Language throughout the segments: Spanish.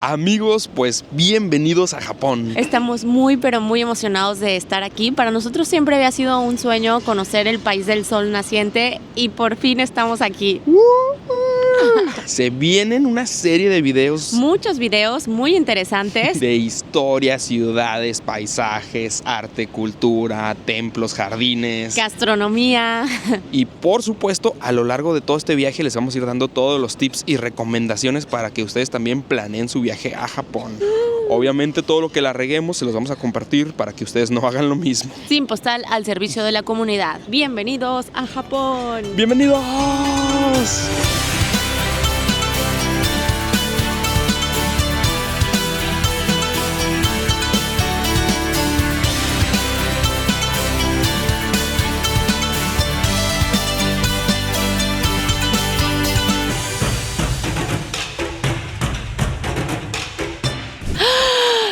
Amigos, pues bienvenidos a Japón. Estamos muy pero muy emocionados de estar aquí. Para nosotros siempre había sido un sueño conocer el país del sol naciente y por fin estamos aquí. Se vienen una serie de videos. Muchos videos muy interesantes. De historias, ciudades, paisajes, arte, cultura, templos, jardines. Gastronomía. Y por supuesto, a lo largo de todo este viaje les vamos a ir dando todos los tips y recomendaciones para que ustedes también planeen su viaje a Japón. Obviamente todo lo que la reguemos se los vamos a compartir para que ustedes no hagan lo mismo. Sin postal al servicio de la comunidad. Bienvenidos a Japón. ¡Bienvenidos!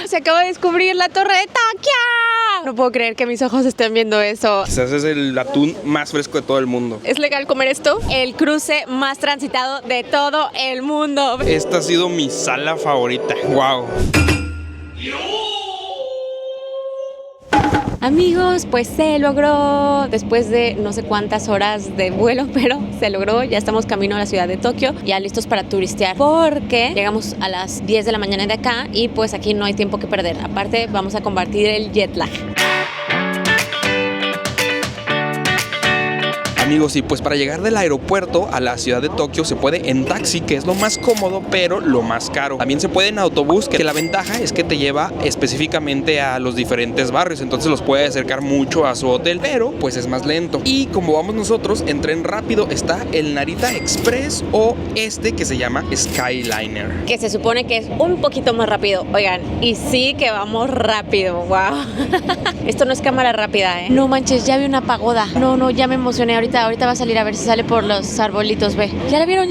Se acaba de descubrir la torre de Tokio. No puedo creer que mis ojos estén viendo eso. Quizás es el atún más fresco de todo el mundo. ¿Es legal comer esto? El cruce más transitado de todo el mundo. Esta ha sido mi sala favorita. ¡Wow! Amigos, pues se logró después de no sé cuántas horas de vuelo, pero se logró. Ya estamos camino a la ciudad de Tokio, ya listos para turistear porque llegamos a las 10 de la mañana de acá y pues aquí no hay tiempo que perder. Aparte vamos a combatir el jet lag. Amigos, y pues para llegar del aeropuerto a la ciudad de Tokio se puede en taxi, que es lo más cómodo, pero lo más caro. También se puede en autobús, que la ventaja es que te lleva específicamente a los diferentes barrios, entonces los puede acercar mucho a su hotel, pero pues es más lento. Y como vamos nosotros, en tren rápido está el Narita Express o este que se llama Skyliner. Que se supone que es un poquito más rápido. Oigan, y sí que vamos rápido, wow. Esto no es cámara rápida, ¿eh? No manches, ya vi una pagoda. No, ya me emocioné ahorita. Ahorita va a salir a ver si sale por los arbolitos, ve. ¿Ya la vieron?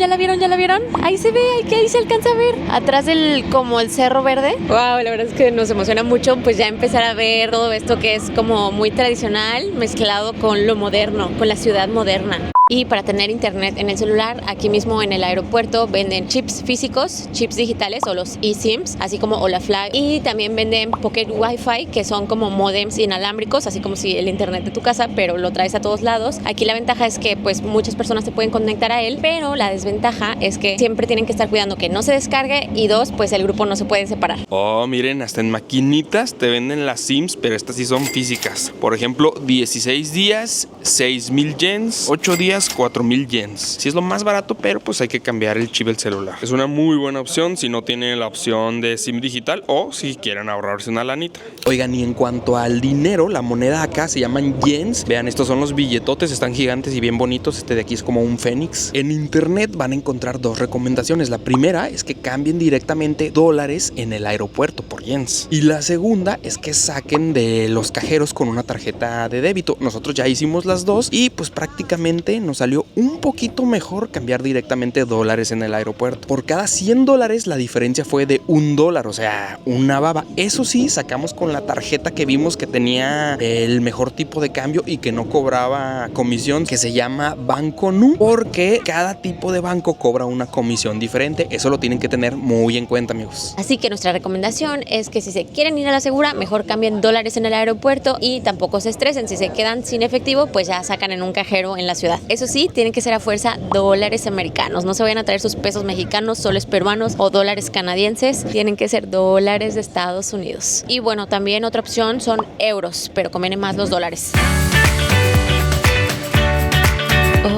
Ahí se ve, ahí se alcanza a ver. Atrás del, como el cerro verde. Wow, la verdad es que nos emociona mucho pues ya empezar a ver todo esto que es como muy tradicional mezclado con lo moderno, con la ciudad moderna. Y para tener internet en el celular, aquí mismo en el aeropuerto venden chips físicos, chips digitales o los eSIMs, así como Olaflag. Y también venden Pocket Wi-Fi, que son como modems inalámbricos, así como si el internet de tu casa, pero lo traes a todos lados. Aquí la ventaja es que pues muchas personas se pueden conectar a él, pero la desventaja es que siempre tienen que estar cuidando que no se descargue y dos, pues el grupo no se puede separar. Oh, miren, hasta en maquinitas te venden las SIMs, pero estas sí son físicas. Por ejemplo, 16 días, 6,000 yens, 8 días, 4,000 yens. Sí es lo más barato, pero pues hay que cambiar el chip del celular. Es una muy buena opción si no tienen la opción de SIM digital o si quieren ahorrarse una lanita. Oigan, y en cuanto al dinero, la moneda acá se llaman yens. Vean, estos son los billetotes, están gigantes y bien bonitos. Este de aquí es como un fénix. En internet van a encontrar dos recomendaciones. La primera es que cambien directamente dólares en el aeropuerto por yens. Y la segunda es que saquen de los cajeros con una tarjeta de débito. Nosotros ya hicimos las dos y pues prácticamente nos salió un poquito mejor cambiar directamente dólares en el aeropuerto. Por cada 100 dólares la diferencia fue de $1, o sea, una baba. Eso sí, sacamos con la tarjeta que vimos que tenía el mejor tipo de cambio y que no cobraba comisión, que se llama Banco Nu, porque cada tipo de banco cobra una comisión diferente. Eso lo tienen que tener muy en cuenta, amigos. Así que nuestra recomendación es que si se quieren ir a la segura, mejor cambien dólares en el aeropuerto y tampoco se estresen. Si se quedan sin efectivo, pues ya sacan en un cajero en la ciudad. Eso sí, tienen que ser a fuerza dólares americanos. No se vayan a traer sus pesos mexicanos, soles peruanos o dólares canadienses. Tienen que ser dólares de Estados Unidos. Y bueno, también otra opción son euros, pero conviene más los dólares.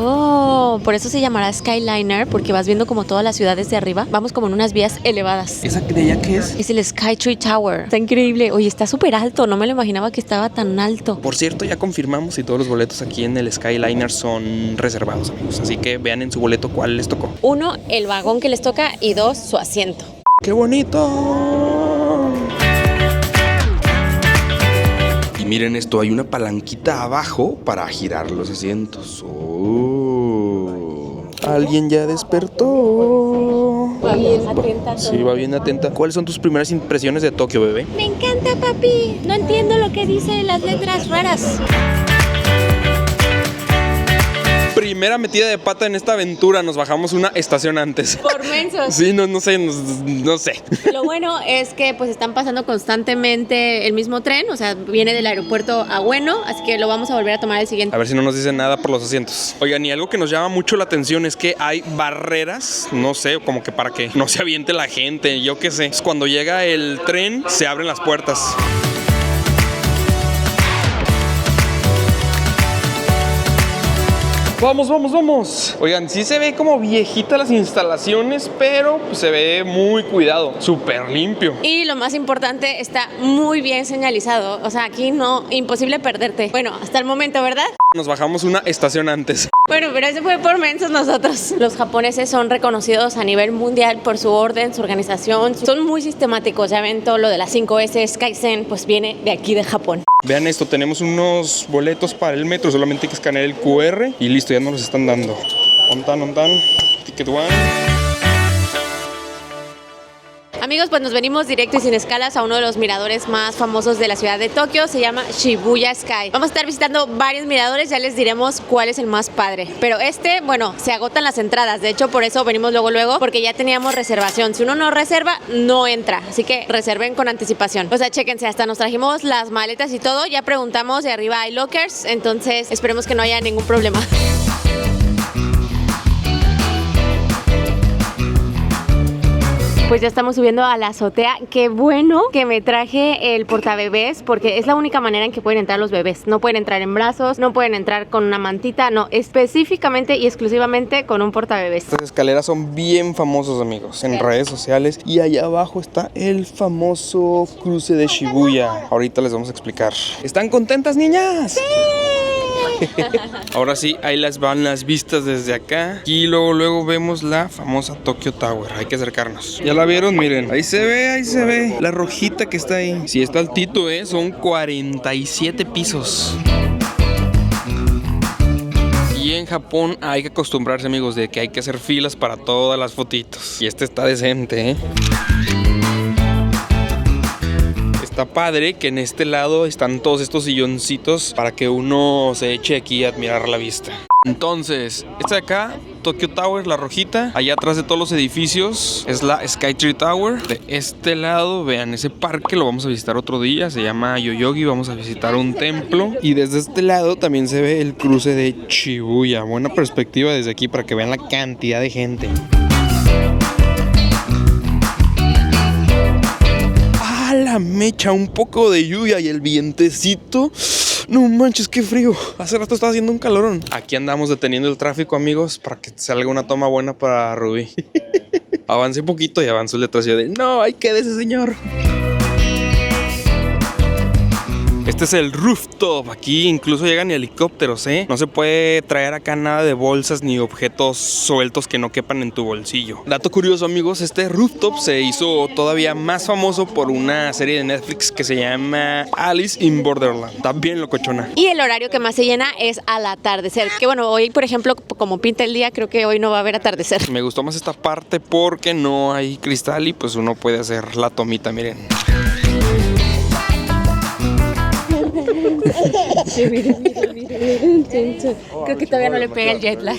Oh, por eso se llamará Skyliner, porque vas viendo como todas las ciudades de arriba. Vamos como en unas vías elevadas. ¿Esa de allá qué es? Es el Skytree Tower. Está increíble. Oye, está súper alto. No me lo imaginaba que estaba tan alto. Por cierto, ya confirmamos y todos los boletos aquí en el Skyliner son reservados, amigos. Así que vean en su boleto cuál les tocó. 1, el vagón que les toca y 2, su asiento. ¡Qué bonito! Y miren esto, hay una palanquita abajo para girar los asientos. Alguien ya despertó. Va bien atenta. Sí, va bien atenta. ¿Cuáles son tus primeras impresiones de Tokio, bebé? Me encanta, papi. No entiendo lo que dicen las letras raras. Primera metida de pata en esta aventura, nos bajamos una estación antes. Por mensos. Sí, no sé. Lo bueno es que pues están pasando constantemente el mismo tren, o sea, viene del aeropuerto a Bueno, así que lo vamos a volver a tomar el siguiente. A ver si no nos dicen nada por los asientos. Oigan, y algo que nos llama mucho la atención es que hay barreras, no sé, como que para que no se aviente la gente, yo qué sé. Es cuando llega el tren, se abren las puertas. Vamos. Oigan, sí se ve como viejita las instalaciones, pero pues, se ve muy cuidado, súper limpio. Y lo más importante, está muy bien señalizado. O sea, aquí no, imposible perderte. Bueno, hasta el momento, ¿verdad? Nos bajamos una estación antes. Bueno, pero ese fue por mensos nosotros. Los japoneses son reconocidos a nivel mundial por su orden, su organización. Son muy sistemáticos. Ya ven todo lo de las 5S, Kaizen, pues viene de aquí de Japón. Vean esto, tenemos unos boletos para el metro, solamente hay que escanear el QR y listo, ya nos los están dando. Ontan, ticket one. Amigos, pues nos venimos directo y sin escalas a uno de los miradores más famosos de la ciudad de Tokio. Se llama Shibuya Sky. Vamos a estar visitando varios miradores, ya les diremos cuál es el más padre. Pero bueno, se agotan las entradas. De hecho, por eso venimos luego, porque ya teníamos reservación. Si uno no reserva, no entra. Así que reserven con anticipación. O sea, chéquense, hasta nos trajimos las maletas y todo. Ya preguntamos, de arriba hay lockers. Entonces, esperemos que no haya ningún problema. Pues ya estamos subiendo a la azotea. Qué bueno que me traje el portabebés, porque es la única manera en que pueden entrar los bebés. No pueden entrar en brazos, no pueden entrar con una mantita, no, específicamente y exclusivamente con un portabebés. Estas escaleras son bien famosos, amigos, en redes sociales. Y allá abajo está el famoso cruce de Shibuya. Ahorita les vamos a explicar. ¿Están contentas, niñas? ¡Sí! Ahora sí, ahí las van las vistas desde acá. Y luego vemos la famosa Tokyo Tower. Hay que acercarnos. ¿Ya la vieron? Miren, ahí se ve la rojita que está ahí. Sí, está altito, son 47 pisos. Y en Japón hay que acostumbrarse, amigos, de que hay que hacer filas para todas las fotitos. Y este está decente, Está padre que en este lado están todos estos silloncitos para que uno se eche aquí a admirar la vista. Entonces, esta de acá, Tokyo Tower, la rojita. Allá atrás de todos los edificios es la Skytree Tower. De este lado, vean ese parque, lo vamos a visitar otro día. Se llama Yoyogi, vamos a visitar un templo. Y desde este lado también se ve el cruce de Shibuya. Buena perspectiva desde aquí para que vean la cantidad de gente. La mecha, un poco de lluvia y el vientecito. No manches, qué frío. Hace rato estaba haciendo un calorón. Aquí andamos deteniendo el tráfico, amigos, para que salga una toma buena para Ruby. Avancé un poquito y avanzó el detrás de no, ahí quédese, señor. Este es el rooftop. Aquí incluso llegan helicópteros, No se puede traer acá nada de bolsas ni objetos sueltos que no quepan en tu bolsillo. Dato curioso, amigos, este rooftop se hizo todavía más famoso por una serie de Netflix que se llama Alice in Borderland. También locochona. Y el horario que más se llena es al atardecer. Que bueno, hoy, por ejemplo, como pinta el día, creo que hoy no va a haber atardecer. Me gustó más esta parte porque no hay cristal y pues uno puede hacer la tomita, miren. Creo que todavía no le pega el jet lag.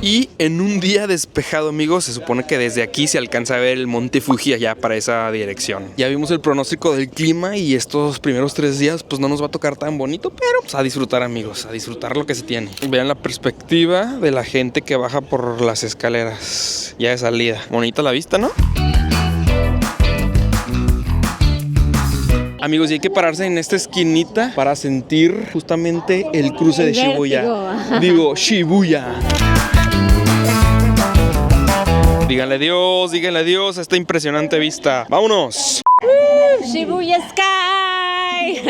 Y en un día despejado, amigos, se supone que desde aquí se alcanza a ver el monte Fuji allá para esa dirección. Ya vimos el pronóstico del clima y estos primeros 3 días pues no nos va a tocar tan bonito, pero pues a disfrutar, amigos, a disfrutar lo que se tiene. Vean la perspectiva de la gente que baja por las escaleras ya de salida. Bonita la vista, ¿no? Amigos, y hay que pararse en esta esquinita para sentir justamente el cruce de Shibuya. Digo, Shibuya. Díganle adiós a esta impresionante vista. ¡Vámonos! ¡Shibuya Sky!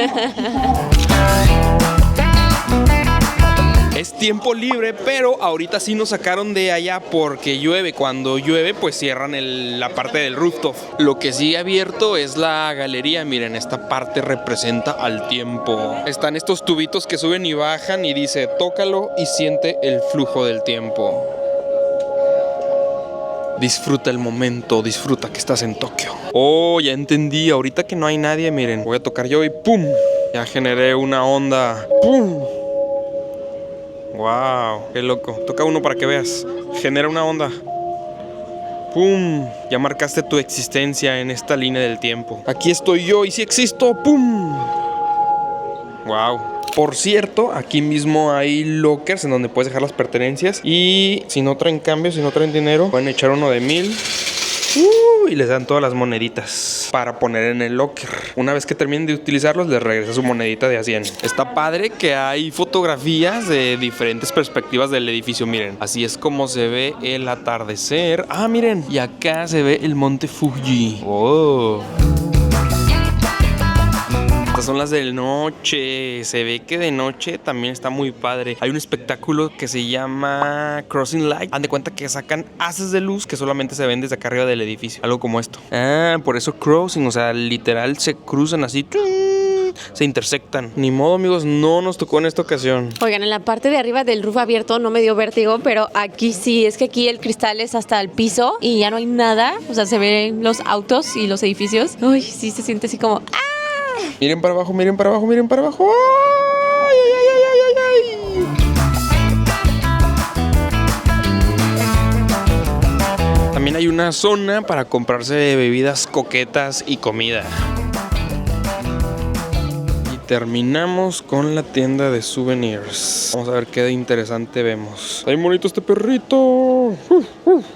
Es tiempo libre, pero ahorita sí nos sacaron de allá porque llueve. Cuando llueve, pues cierran la parte del rooftop. Lo que sigue abierto es la galería. Miren, esta parte representa al tiempo. Están estos tubitos que suben y bajan y dice, tócalo y siente el flujo del tiempo. Disfruta el momento, disfruta que estás en Tokio. Oh, ya entendí. Ahorita que no hay nadie, miren, voy a tocar yo y ¡pum! Ya generé una onda. ¡Pum! ¡Wow! ¡Qué loco! Toca uno para que veas. Genera una onda. ¡Pum! Ya marcaste tu existencia en esta línea del tiempo. Aquí estoy yo y si existo. ¡Pum! ¡Wow! Por cierto, aquí mismo hay lockers en donde puedes dejar las pertenencias. Y si no traen cambio, si no traen dinero, pueden echar uno de 1000. Y les dan todas las moneditas para poner en el locker. Una vez que terminen de utilizarlos, les regresa su monedita de a 100. Está padre que hay fotografías de diferentes perspectivas del edificio. Miren, así es como se ve el atardecer. Ah, miren, y acá se ve el monte Fuji. Oh. Estas son las de noche. Se ve que de noche también está muy padre. Hay un espectáculo que se llama Crossing Light. Han de cuenta que sacan haces de luz que solamente se ven desde acá arriba del edificio. Algo como esto. Ah, por eso crossing. O sea, literal se cruzan así. Se intersectan. Ni modo, amigos, no nos tocó en esta ocasión. Oigan, en la parte de arriba del roof abierto no me dio vértigo, pero aquí sí, es que aquí el cristal es hasta el piso y ya no hay nada. O sea, se ven los autos y los edificios. Uy, sí se siente así como... ¡ah! Miren para abajo, miren para abajo, miren para abajo. ¡Ay, ay, ay, ay, ay! También hay una zona para comprarse bebidas coquetas y comida. Terminamos con la tienda de souvenirs. Vamos a ver qué de interesante vemos. ¡Ay, bonito este perrito!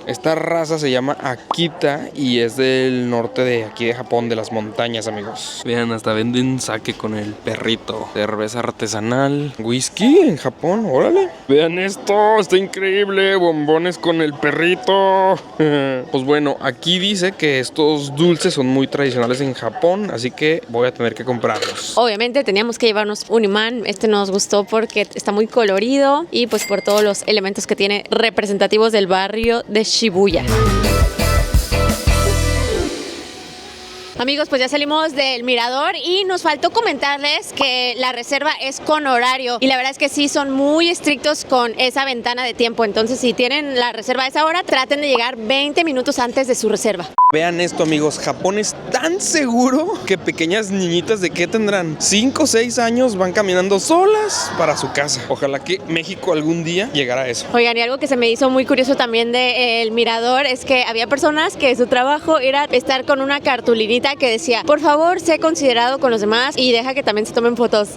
Esta raza se llama Akita y es del norte de aquí de Japón, de las montañas, amigos. Vean, hasta venden sake con el perrito. Cerveza artesanal. Whisky en Japón, órale. Vean esto, está increíble. Bombones con el perrito. Pues bueno, aquí dice que estos dulces son muy tradicionales en Japón, así que voy a tener que comprarlos. Obviamente teníamos que llevarnos un imán. Este nos gustó porque está muy colorido y pues por todos los elementos que tiene representativos del barrio de Shibuya. Amigos, pues ya salimos del mirador y nos faltó comentarles que la reserva es con horario y la verdad es que sí son muy estrictos con esa ventana de tiempo. Entonces, si tienen la reserva a esa hora, traten de llegar 20 minutos antes de su reserva. Vean esto, amigos, Japón es tan seguro que pequeñas niñitas de ¿qué tendrán? 5 o 6 años van caminando solas para su casa. Ojalá que México algún día llegara a eso. Oigan, y algo que se me hizo muy curioso también del mirador es que había personas que su trabajo era estar con una cartulinita que decía, por favor, sé considerado con los demás y deja que también se tomen fotos.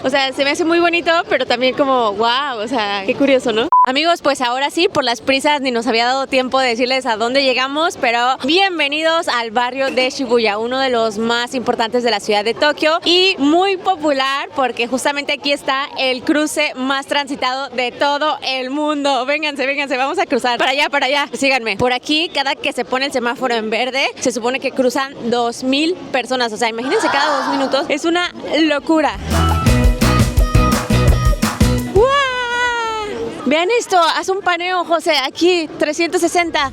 O sea, se me hace muy bonito, pero también como, wow, o sea, qué curioso, ¿no? Amigos, pues ahora sí, por las prisas ni nos había dado tiempo de decirles a dónde llegamos, pero bienvenidos al barrio de Shibuya, uno de los más importantes de la ciudad de Tokio y muy popular porque justamente aquí está el cruce más transitado de todo el mundo. Vénganse, vénganse, vamos a cruzar. Para allá, síganme. Por aquí, cada que se pone el semáforo en verde, se supone que cruzan 2000 personas. O sea, imagínense cada 2 minutos. Es una locura. ¡Wow! Vean esto, haz un paneo, José, aquí, 360.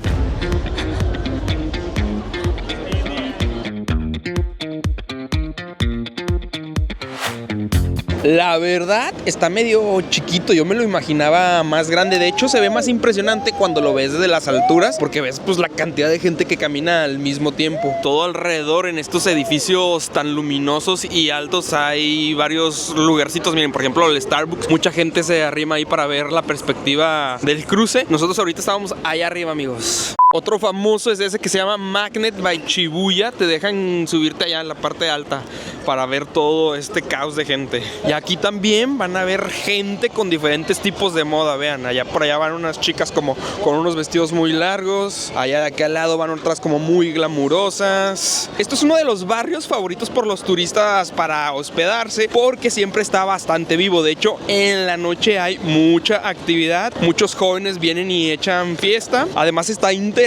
La verdad, está medio chiquito. Yo me lo imaginaba más grande. De hecho, se ve más impresionante cuando lo ves desde las alturas, porque ves pues la cantidad de gente que camina al mismo tiempo. Todo alrededor en estos edificios tan luminosos y altos hay varios lugarcitos. Miren, por ejemplo, el Starbucks. Mucha gente se arrima ahí para ver la perspectiva del cruce. Nosotros ahorita estábamos allá arriba, amigos. Otro famoso es ese que se llama Magnet by Shibuya. Te dejan subirte allá en la parte alta para ver todo este caos de gente. Y aquí también van a ver gente con diferentes tipos de moda. Vean, allá por allá van unas chicas como con unos vestidos muy largos. Allá de aquí al lado van otras como muy glamurosas. Esto es uno de los barrios favoritos por los turistas para hospedarse porque siempre está bastante vivo. De hecho, en la noche hay mucha actividad. Muchos jóvenes vienen y echan fiesta. Además está interesante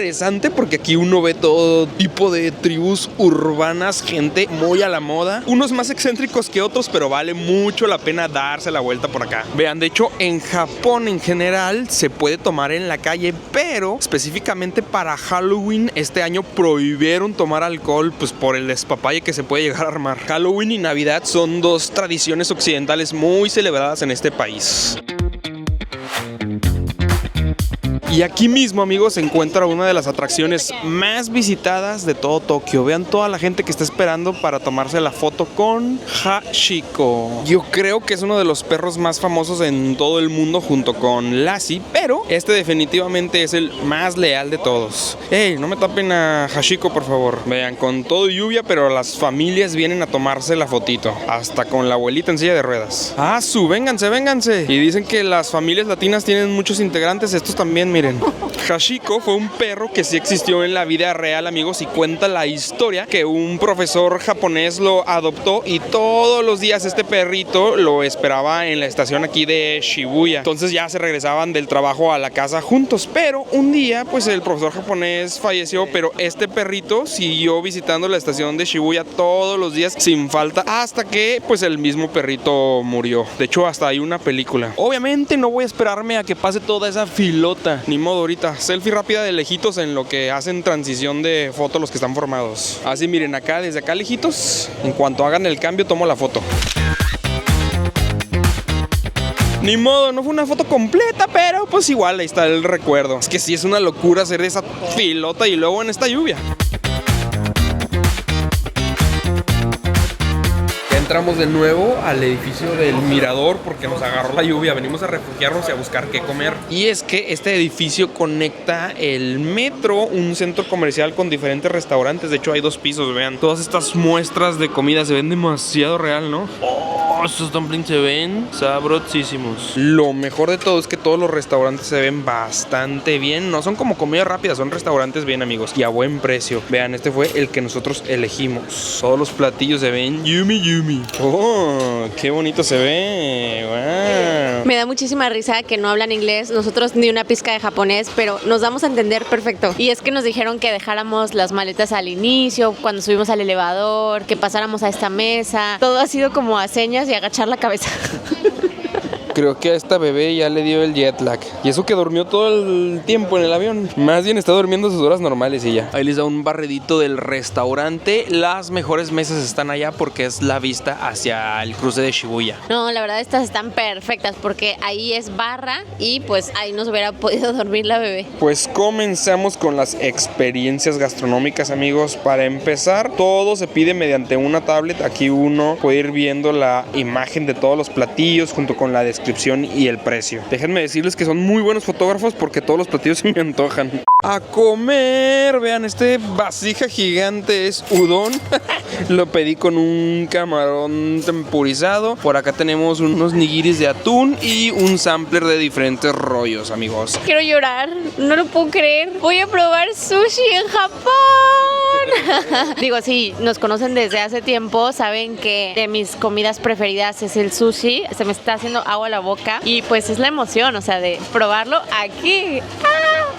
porque aquí uno ve todo tipo de tribus urbanas, gente muy a la moda. Unos más excéntricos que otros, pero vale mucho la pena darse la vuelta por acá. Vean, de hecho, en Japón en general se puede tomar en la calle, pero específicamente para Halloween este año prohibieron tomar alcohol, pues por el despapalle que se puede llegar a armar. Halloween y Navidad son 2 tradiciones occidentales muy celebradas en este país. Y aquí mismo, amigos, se encuentra una de las atracciones más visitadas de todo Tokio. Vean toda la gente que está esperando para tomarse la foto con Hachiko. Yo creo que es uno de los perros más famosos en todo el mundo junto con Lassie, pero este definitivamente es el más leal de todos. ¡Ey! No me tapen a Hachiko, por favor. Vean, con todo lluvia, pero las familias vienen a tomarse la fotito. Hasta con la abuelita en silla de ruedas. ¡Ah, vénganse, vénganse! Y dicen que las familias latinas tienen muchos integrantes. Estos también, miren. Hachiko fue un perro que sí existió en la vida real, amigos, y cuenta la historia que un profesor japonés lo adoptó y todos los días este perrito lo esperaba en la estación aquí de Shibuya. Entonces ya se regresaban del trabajo a la casa juntos, pero un día pues el profesor japonés falleció, pero este perrito siguió visitando la estación de Shibuya todos los días sin falta hasta que pues el mismo perrito murió. De hecho, hasta hay una película. Obviamente no voy a esperarme a que pase toda esa filota, ni modo ahorita. Selfie rápida de lejitos en lo que hacen transición de foto los que están formados. Así miren, acá, desde acá lejitos, en cuanto hagan el cambio tomo la foto. Ni modo, no fue una foto completa, pero pues igual ahí está el recuerdo. Es que sí es una locura hacer esa filota y luego en esta lluvia. Entramos de nuevo al edificio del Mirador porque nos agarró la lluvia. Venimos a refugiarnos y a buscar qué comer. Y es que este edificio conecta el metro, un centro comercial con diferentes restaurantes. De hecho hay 2 pisos, vean. Todas estas muestras de comida se ven demasiado real, ¿no? Estos dumplings se ven sabrosísimos. Lo mejor de todo es que todos los restaurantes se ven bastante bien. No son como comida rápida, son restaurantes bien, amigos, y a buen precio. Vean, este fue el que nosotros elegimos. Todos los platillos se ven yummy yummy. ¡Oh! ¡Qué bonito se ve! ¡Wow! Me da muchísima risa que no hablan inglés. Nosotros ni una pizca de japonés, pero nos damos a entender perfecto. Y es que nos dijeron que dejáramos las maletas al inicio, cuando subimos al elevador, que pasáramos a esta mesa. Todo ha sido como a señas y agachar la cabeza. Creo que a esta bebé ya le dio el jet lag. Y eso que durmió todo el tiempo en el avión. Más bien está durmiendo sus horas normales y ya. Ahí les da un barredito del restaurante. Las mejores mesas están allá porque es la vista hacia el cruce de Shibuya. No, la verdad estas están perfectas porque ahí es barra y pues ahí nos hubiera podido dormir la bebé. Pues comenzamos con las experiencias gastronómicas, amigos. Para empezar, todo se pide mediante una tablet. Aquí uno puede ir viendo la imagen de todos los platillos junto con la descripción y el precio. Déjenme decirles que son muy buenos fotógrafos porque todos los platillos se me antojan. A comer, vean, este vasija gigante es udon. Lo pedí con un camarón tempurizado. Por acá tenemos unos nigiris de atún y un sampler de diferentes rollos, amigos. Quiero llorar, no lo puedo creer. Voy a probar sushi en Japón. Digo, sí, nos conocen desde hace tiempo, saben que de mis comidas preferidas es el sushi. Se me está haciendo agua a la boca y pues es la emoción, o sea, de probarlo aquí.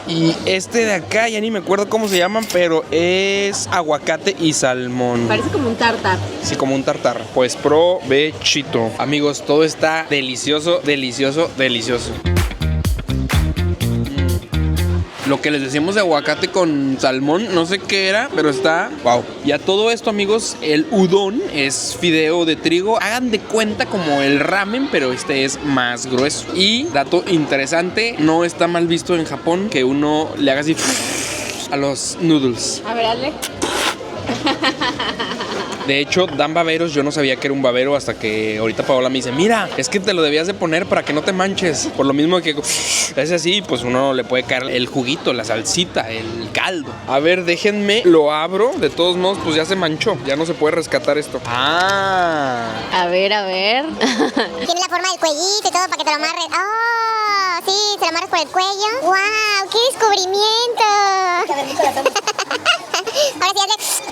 Y este de acá, ya ni me acuerdo cómo se llaman, pero es aguacate y salmón. Parece como un tartar. Sí, como un tartar. Pues provechito. Amigos, todo está delicioso, delicioso, delicioso. Lo que les decíamos de aguacate con salmón, no sé qué era, pero está wow. Y a todo esto, amigos, el udon es fideo de trigo. Hagan de cuenta como el ramen, pero este es más grueso. Y dato interesante, no está mal visto en Japón que uno le haga así a los noodles. A ver, hazle. De hecho, dan baberos, yo no sabía que era un babero hasta que ahorita Paola me dice, mira, es que te lo debías de poner para que no te manches. Por lo mismo que es así, pues uno le puede caer el juguito, la salsita, el caldo. A ver, déjenme, lo abro. De todos modos, pues ya se manchó, ya no se puede rescatar esto. Ah. A ver. Tiene la forma del cuellito y todo para que te lo amarres. ¡Oh! Sí, te lo amarras por el cuello. ¡Wow! ¡Qué descubrimiento! Ahora sí, hazle.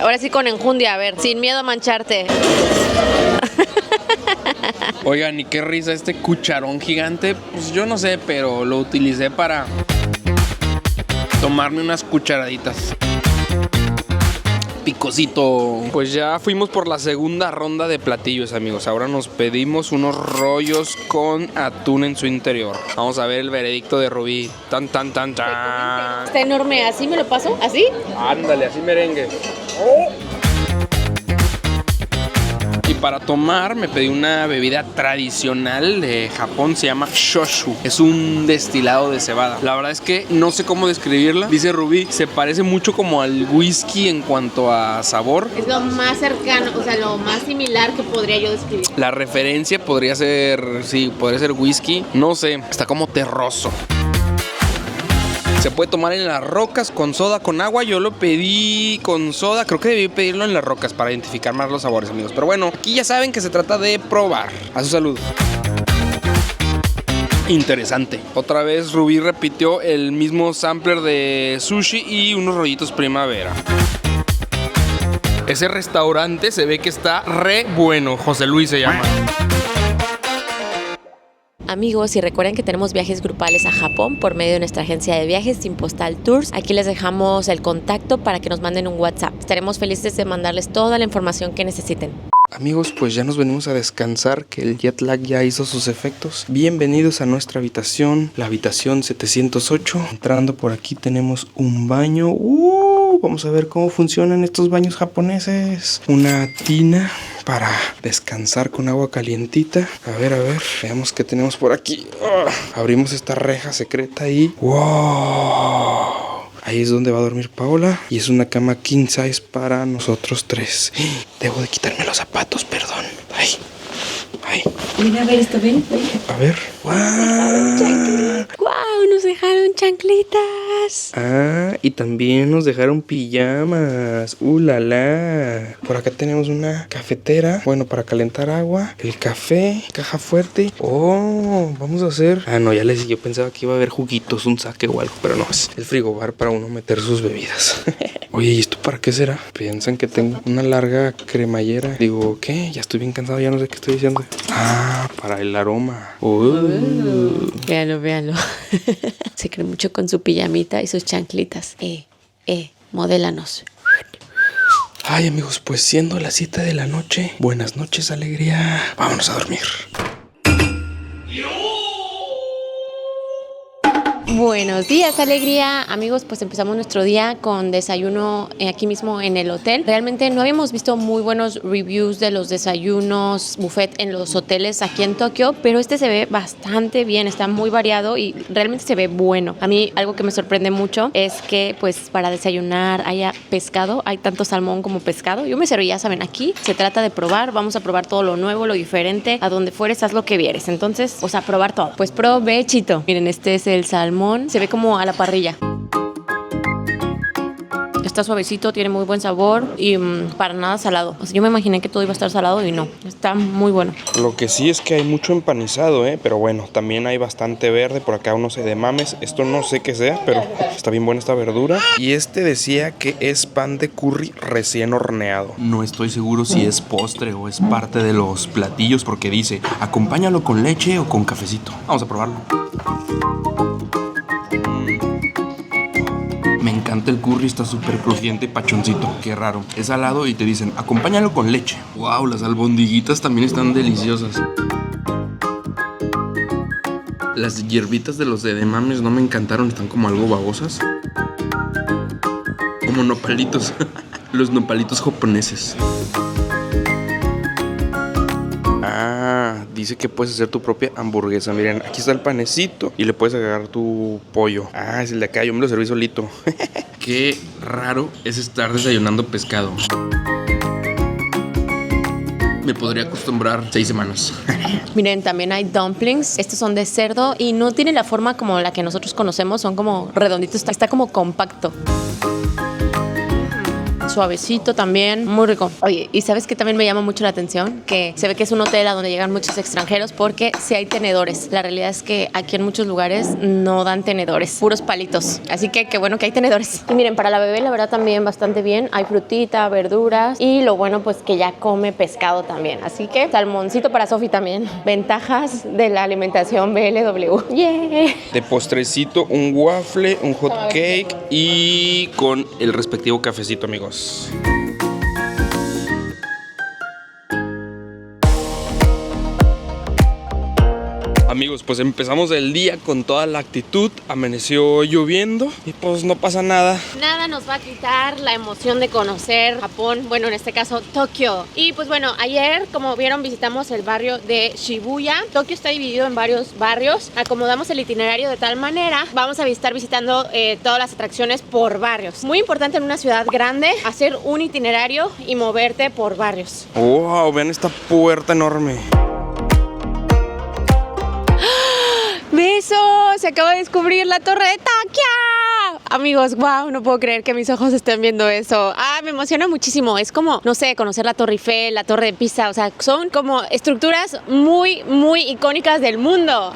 Ahora sí con enjundia, a ver, sin miedo a mancharte. Oigan, y qué risa este cucharón gigante. Pues yo no sé, pero lo utilicé para tomarme unas cucharaditas. Picosito. Pues ya fuimos por la segunda ronda de platillos, amigos. Ahora nos pedimos unos rollos con atún en su interior. Vamos a ver el veredicto de Rubí. Tan. Está enorme, ¿así me lo paso? ¿Así? Ándale, así merengue. Oh. Y Para tomar me pedí una bebida tradicional de Japón, se llama shoshu. Es un destilado de cebada. La verdad es que no sé cómo describirla. Dice Rubí, se parece mucho como al whisky en cuanto a sabor. Es lo más cercano, o sea, lo más similar que podría yo describir. La referencia podría ser, sí, podría ser whisky. No sé, está como terroso. Se puede tomar en las rocas con soda, con agua. Yo lo pedí con soda. Creo que debí pedirlo en las rocas para identificar más los sabores, amigos. Pero bueno, aquí ya saben que se trata de probar. A su salud. Interesante. Otra vez Rubí repitió el mismo sampler de sushi y unos rollitos primavera. Ese restaurante se ve que está re bueno. José Luis se llama. Amigos, y recuerden que tenemos viajes grupales a Japón por medio de nuestra agencia de viajes Team Postal Tours. Aquí les dejamos el contacto para que nos manden un WhatsApp. Estaremos felices de mandarles toda la información que necesiten. Amigos, pues ya nos venimos a descansar, que el jet lag ya hizo sus efectos. Bienvenidos a nuestra habitación, la habitación 708. Entrando por aquí tenemos un baño. Vamos a ver cómo funcionan estos baños japoneses. Una tina para descansar con agua calientita. A ver, veamos qué tenemos por aquí. Abrimos esta reja secreta y ¡wow! Ahí es donde va a dormir Paola. Y es una cama king size para nosotros tres. Debo de quitarme los zapatos, perdón. Ay. Mira, a ver esto, ven. A ver. ¡Guau! Nos dejaron chanclitas. Y también nos dejaron pijamas. La la. Por acá tenemos una cafetera. Bueno, para calentar agua. El café. Caja fuerte. Vamos a hacer. No, ya les dije. Yo pensaba que iba a haber juguitos, un saque o algo. Pero no, es el frigobar para uno meter sus bebidas. Oye, ¿y esto para qué será? Piensan que tengo una larga cremallera. Digo, ¿qué? Ya estoy bien cansado, ya no sé qué estoy diciendo. Para el aroma. Véalo. Se cree mucho con su pijamita y sus chanclitas. Modélanos. Ay, amigos, pues siendo las 7 de la noche. Buenas noches, alegría. Vámonos a dormir. Buenos días, alegría. Amigos, pues empezamos nuestro día con desayuno aquí mismo en el hotel. Realmente no habíamos visto muy buenos reviews de los desayunos buffet en los hoteles aquí en Tokio, pero este se ve bastante bien, está muy variado y realmente se ve bueno. A mí algo que me sorprende mucho es que pues para desayunar haya pescado, hay tanto salmón como pescado. Yo me serví, ya saben, aquí se trata de probar, vamos a probar todo lo nuevo, lo diferente, a donde fueres haz lo que vieres. Entonces, o sea, probar todo. Pues provechito. Miren, este es el salmón. Se ve como a la parrilla. Está suavecito, tiene muy buen sabor y para nada salado. O sea, yo me imaginé que todo iba a estar salado y no. Está muy bueno. Lo que sí es que hay mucho empanizado, pero bueno, también hay bastante verde. Por acá unos edamames. Esto no sé qué sea, pero está bien buena esta verdura. Y este decía que es pan de curry recién horneado. No estoy seguro si es postre o es parte de los platillos porque dice, acompáñalo con leche o con cafecito. Vamos a probarlo. Me encanta el curry, está súper crujiente y pachoncito. Qué raro. Es salado y te dicen, acompáñalo con leche. Wow, las albondiguitas también están deliciosas. Las hierbitas de los edamames no me encantaron, están como algo babosas. Como nopalitos. Los nopalitos japoneses. Dice que puedes hacer tu propia hamburguesa. Miren, aquí está el panecito y le puedes agarrar tu pollo. Es el de acá, yo me lo serví solito. Qué raro es estar desayunando pescado. Me podría acostumbrar 6 semanas. Miren, también hay dumplings. Estos son de cerdo y no tienen la forma como la que nosotros conocemos. Son como redonditos, está como compacto. Suavecito también, muy rico. Oye, ¿y sabes qué también me llama mucho la atención? Que se ve que es un hotel a donde llegan muchos extranjeros porque sí hay tenedores. La realidad es que aquí en muchos lugares no dan tenedores, puros palitos. Así que qué bueno que hay tenedores. Y miren, para la bebé la verdad también bastante bien. Hay frutita, verduras y lo bueno pues que ya come pescado también. Así que salmoncito para Sofi también. Ventajas de la alimentación BLW. ¡Yeah! De postrecito, un waffle, un hot cake y con el respectivo cafecito, amigos. Amigos, pues empezamos el día con toda la actitud. Amaneció lloviendo y pues no pasa nada. Nada nos va a quitar la emoción de conocer Japón, bueno, en este caso Tokio. Y pues bueno, ayer, como vieron, visitamos el barrio de Shibuya. Tokio está dividido en varios barrios. Acomodamos el itinerario de tal manera, vamos a estar visitando todas las atracciones por barrios. Muy importante en una ciudad grande hacer un itinerario y moverte por barrios. Wow, vean esta puerta enorme. ¡Beso! Se acaba de descubrir la Torre de Tokio. Amigos, wow, no puedo creer que mis ojos estén viendo eso. Me emociona muchísimo. Es como, no sé, conocer la Torre Eiffel, la Torre de Pisa. O sea, son como estructuras muy, muy icónicas del mundo.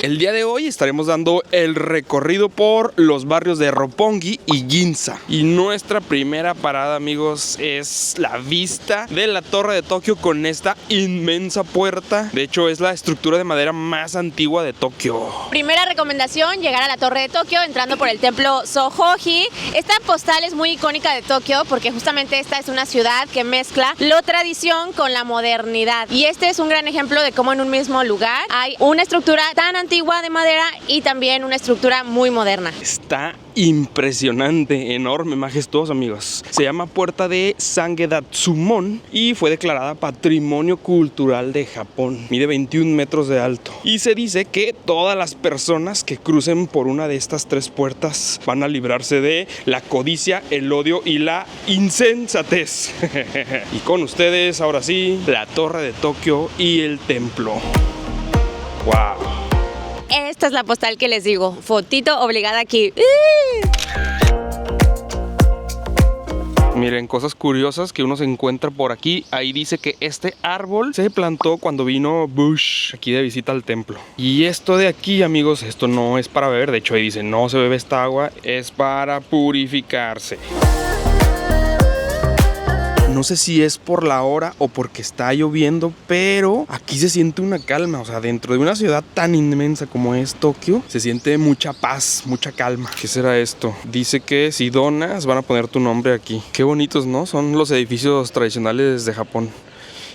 El día de hoy estaremos dando el recorrido por los barrios de Roppongi y Ginza. Y nuestra primera parada, amigos, es la vista de la Torre de Tokio con esta inmensa puerta. De hecho, es la estructura de madera más antigua de Tokio. Primera recomendación, llegar a la Torre de Tokio entrando por el templo Sohoji. Esta postal es muy icónica de Tokio porque justamente esta es una ciudad que mezcla lo tradición con la modernidad. Y este es un gran ejemplo de cómo en un mismo lugar hay una estructura tan antigua de madera y también una estructura muy moderna. Está impresionante, enorme, majestuosa, amigos. Se llama Puerta de Sangedatsumon y fue declarada Patrimonio Cultural de Japón. Mide 21 metros de alto. Y se dice que todas las personas que crucen por una de estas tres puertas van a librarse de la codicia, el odio y la insensatez. Y con ustedes, ahora sí, la Torre de Tokio y el templo. ¡Wow! Esta es la postal que les digo. Fotito obligada aquí. Miren, cosas curiosas que uno se encuentra por aquí. Ahí dice que este árbol se plantó cuando vino Bush aquí de visita al templo. Y esto de aquí, amigos, esto no es para beber. De hecho, ahí dice, no se bebe esta agua, es para purificarse. No sé si es por la hora o porque está lloviendo, pero aquí se siente una calma. O sea, dentro de una ciudad tan inmensa como es Tokio, se siente mucha paz, mucha calma. ¿Qué será esto? Dice que si donas, van a poner tu nombre aquí. Qué bonitos, ¿no? Son los edificios tradicionales de Japón.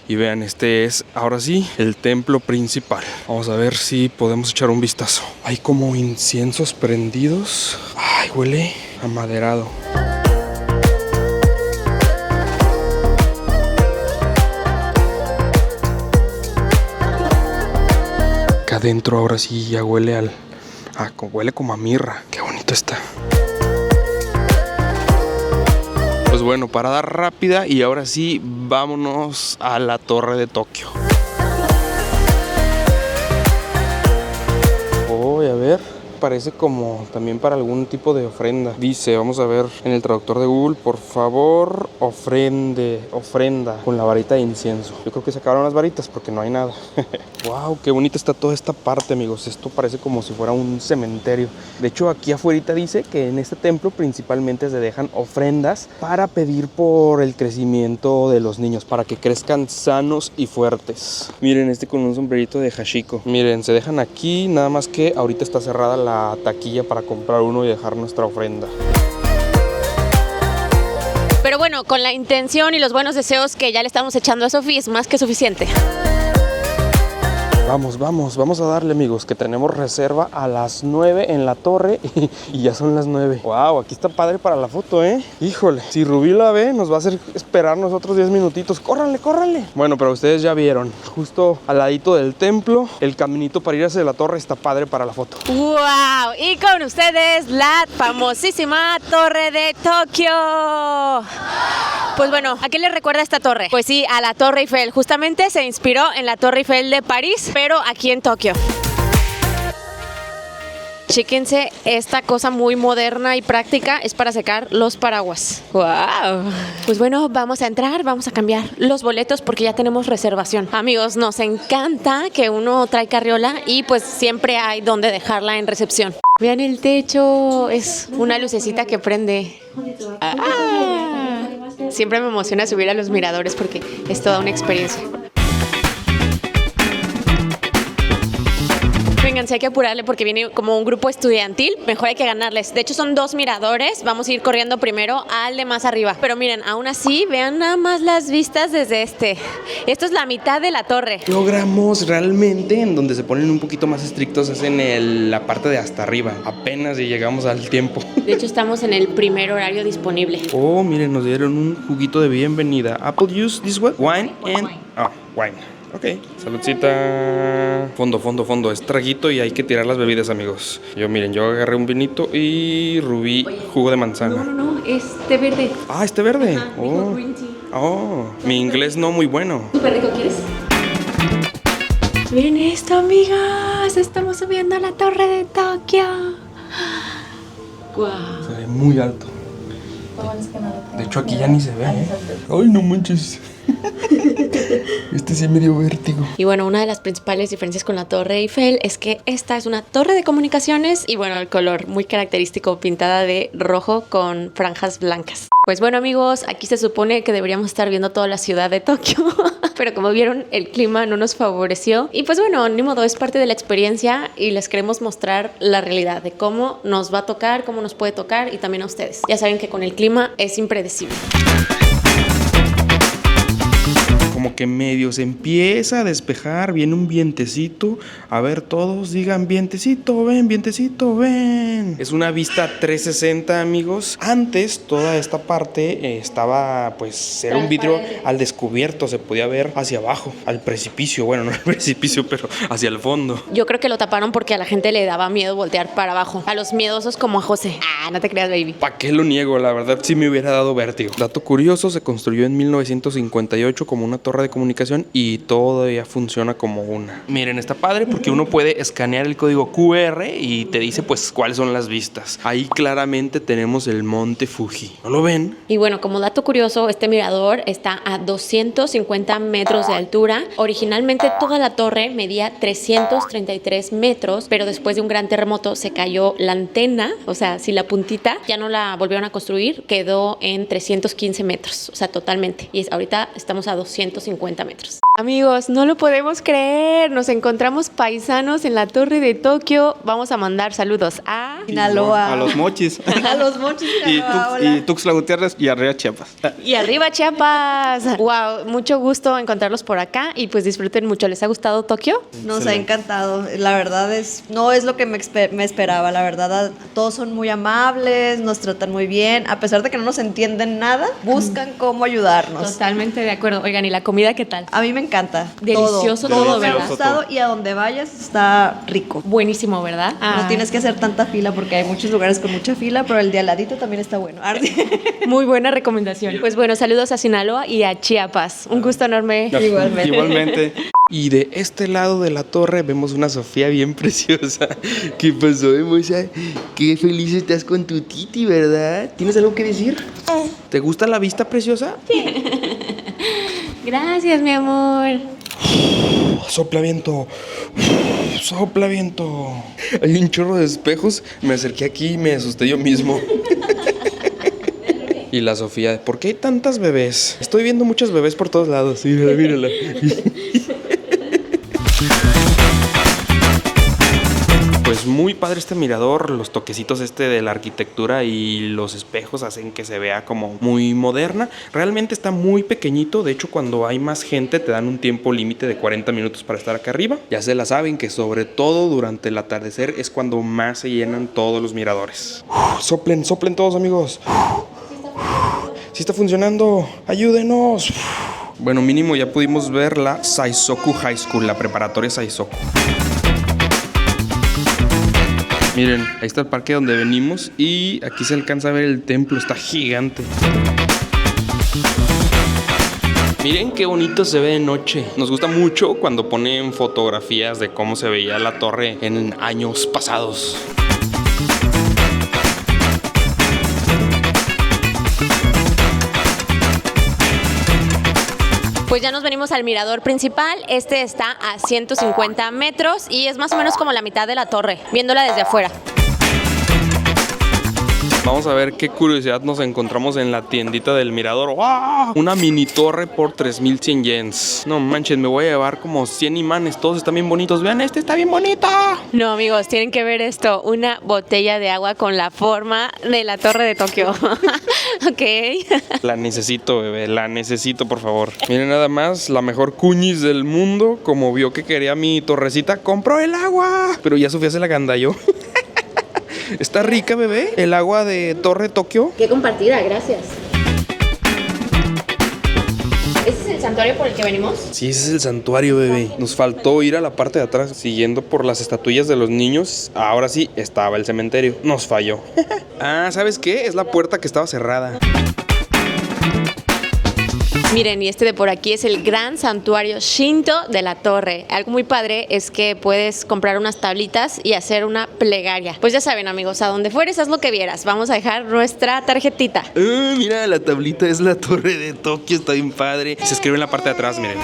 Y vean, este es, ahora sí, el templo principal. Vamos a ver si podemos echar un vistazo. Hay como inciensos prendidos. Ay, huele amaderado. Adentro ahora sí ya huele huele como a mirra. Qué bonito está. Pues bueno, parada rápida y ahora sí vámonos a la Torre de Tokio. Voy a ver. Parece como también para algún tipo de ofrenda. Dice, vamos a ver en el traductor de Google, por favor, ofrenda con la varita de incienso. Yo creo que se acabaron las varitas porque no hay nada. Wow, qué bonita está toda esta parte, amigos. Esto parece como si fuera un cementerio. De hecho, aquí afuera dice que en este templo principalmente se dejan ofrendas para pedir por el crecimiento de los niños, para que crezcan sanos y fuertes. Miren, este con un sombrerito de hashiko. Miren, se dejan aquí, nada más que ahorita está cerrada la taquilla para comprar uno y dejar nuestra ofrenda. Pero bueno, con la intención y los buenos deseos que ya le estamos echando a Sofía es más que suficiente. Vamos a darle, amigos, que tenemos reserva a las 9 en la torre y ya son las 9. Wow, aquí está padre para la foto, Híjole, si Rubí la ve, nos va a hacer esperar nosotros 10 minutitos. ¡Córranle! Bueno, pero ustedes ya vieron, justo al ladito del templo, el caminito para ir hacia la torre está padre para la foto. ¡Wow! Y con ustedes, la famosísima Torre de Tokio. Pues bueno, ¿a qué le recuerda esta torre? Pues sí, a la Torre Eiffel. Justamente se inspiró en la Torre Eiffel de París, pero aquí en Tokio. Chéquense, esta cosa muy moderna y práctica es para secar los paraguas. ¡Wow! Pues bueno, vamos a entrar, vamos a cambiar los boletos porque ya tenemos reservación. Amigos, nos encanta que uno trae carriola y pues siempre hay donde dejarla en recepción. Vean el techo, es una lucecita que prende. Siempre me emociona subir a los miradores porque es toda una experiencia. Vénganse, hay que apurarle porque viene como un grupo estudiantil. Mejor hay que ganarles. De hecho, son 2 miradores. Vamos a ir corriendo primero al de más arriba. Pero miren, aún así, vean nada más las vistas desde este. Esto es la mitad de la torre. Logramos realmente, en donde se ponen un poquito más estrictos, es en la parte de hasta arriba. Apenas y llegamos al tiempo. De hecho, estamos en el primer horario disponible. Oh, miren, nos dieron un juguito de bienvenida. Apple juice, this one, wine and... wine. Ok, saludcita. Fondo. Es traguito y hay que tirar las bebidas, amigos. Yo agarré un vinito y Rubí jugo de manzana. No, es té verde. Ah, este verde. Ajá, dijo green tea. Oh, mi inglés no muy bueno. Súper rico, ¿quieres? Miren esto, amigas. Estamos subiendo a la torre de Tokio. Wow. Se ve muy alto. De hecho, aquí ya ni se ve, ¿eh? Ay, no manches. Este sí me dio vértigo. Y bueno, una de las principales diferencias con la Torre Eiffel es que esta es una torre de comunicaciones y bueno, el color muy característico, pintada de rojo con franjas blancas. Pues bueno, amigos, aquí se supone que deberíamos estar viendo toda la ciudad de Tokio, pero como vieron, el clima no nos favoreció. Y pues bueno, ni modo, es parte de la experiencia y les queremos mostrar la realidad de cómo nos va a tocar, cómo nos puede tocar y también a ustedes. Ya saben que con el clima es impredecible. Como que medio se empieza a despejar, viene un vientecito. A ver, todos digan vientecito, ven. Es una vista 360, amigos. Antes toda esta parte estaba, pues, era un vidrio al descubierto, se podía ver hacia abajo, al precipicio. Bueno, no al precipicio, pero hacia el fondo. Yo creo que lo taparon porque a la gente le daba miedo voltear para abajo. A los miedosos como a José. Ah, no te creas, baby. ¿Para qué lo niego? La verdad sí me hubiera dado vértigo. Dato curioso, se construyó en 1958 como una torre de comunicación y todavía funciona como una. Miren, está padre porque uno puede escanear el código QR y te dice pues cuáles son las vistas. Ahí claramente tenemos el monte Fuji. ¿No lo ven? Y bueno, como dato curioso, este mirador está a 250 metros de altura. Originalmente toda la torre medía 333 metros, pero después de un gran terremoto se cayó la antena, o sea, si la puntita ya no la volvieron a construir, quedó en 315 metros, o sea, totalmente. Y ahorita estamos a 250 metros. Amigos, no lo podemos creer. Nos encontramos paisanos en la Torre de Tokio. Vamos a mandar saludos a Sinaloa. A los mochis. A los mochis. y Tuxtla Gutiérrez y arriba Chiapas. Y arriba Chiapas. Wow, mucho gusto encontrarlos por acá y pues disfruten mucho. ¿Les ha gustado Tokio? Nos ha encantado. La verdad no es lo que me esperaba. La verdad, todos son muy amables, nos tratan muy bien. A pesar de que no nos entienden nada, buscan cómo ayudarnos. Totalmente de acuerdo. Oigan, ¿y la comida qué tal? A mí me encanta. Delicioso todo, me ha ¿verdad? gustado y a donde vayas está rico. Buenísimo, ¿verdad? No tienes que hacer tanta fila porque hay muchos lugares con mucha fila, pero el de al ladito también está bueno. Muy buena recomendación. Pues bueno, saludos a Sinaloa y a Chiapas. Un gusto enorme. Igualmente. Y de este lado de la torre vemos una Sofía bien preciosa. ¿Qué pasó, Mocha? Qué feliz estás con tu Titi, ¿verdad? ¿Tienes algo que decir? ¿Te gusta la vista preciosa? Gracias, mi amor. Sopla viento. Sopla viento. Hay un chorro de espejos. Me acerqué aquí y me asusté yo mismo. Y la Sofía, ¿por qué hay tantas bebés? Estoy viendo muchos bebés por todos lados. Mírala. Pues muy padre este mirador, los toquecitos de la arquitectura y los espejos hacen que se vea como muy moderna. Realmente está muy pequeñito, de hecho cuando hay más gente te dan un tiempo límite de 40 minutos para estar acá arriba. Ya se la saben que sobre todo durante el atardecer es cuando más se llenan todos los miradores. Soplen todos, amigos. Sí está funcionando, ayúdenos. Bueno, mínimo ya pudimos ver la Saizoku High School, la preparatoria Saizoku. Miren, ahí está el parque donde venimos y aquí se alcanza a ver el templo, está gigante. Miren qué bonito se ve de noche. Nos gusta mucho cuando ponen fotografías de cómo se veía la torre en años pasados. Pues ya nos venimos al mirador principal. Este está a 150 metros y es más o menos como la mitad de la torre, viéndola desde afuera. Vamos a ver qué curiosidad nos encontramos en la tiendita del mirador. ¡Wow! Una mini torre por 3100 yens. No manches, me voy a llevar como 100 imanes. Todos están bien bonitos. Vean, este está bien bonito. No, amigos, tienen que ver esto. Una botella de agua con la forma de la Torre de Tokio. Ok. La necesito, bebé. La necesito, por favor. Miren nada más, la mejor cuñis del mundo. Como vio que quería mi torrecita, compró el agua. Pero ya Sofía se la gandalló. Está rica, bebé. El agua de Torre Tokio. Qué compartida, gracias. ¿Ese es el santuario por el que venimos? Sí, ese es el santuario, bebé. Nos faltó ir a la parte de atrás. Siguiendo por las estatuillas de los niños. Ahora sí, estaba el cementerio. Nos falló. Ah, ¿sabes qué? Es la puerta que estaba cerrada. Miren, y este de por aquí es el gran santuario Shinto de la torre. Algo muy padre es que puedes comprar unas tablitas y hacer una plegaria. Pues ya saben, amigos, a donde fueres, haz lo que vieras. Vamos a dejar nuestra tarjetita. Mira, la tablita es la Torre de Tokio. Está bien padre. Se escribe en la parte de atrás, miren.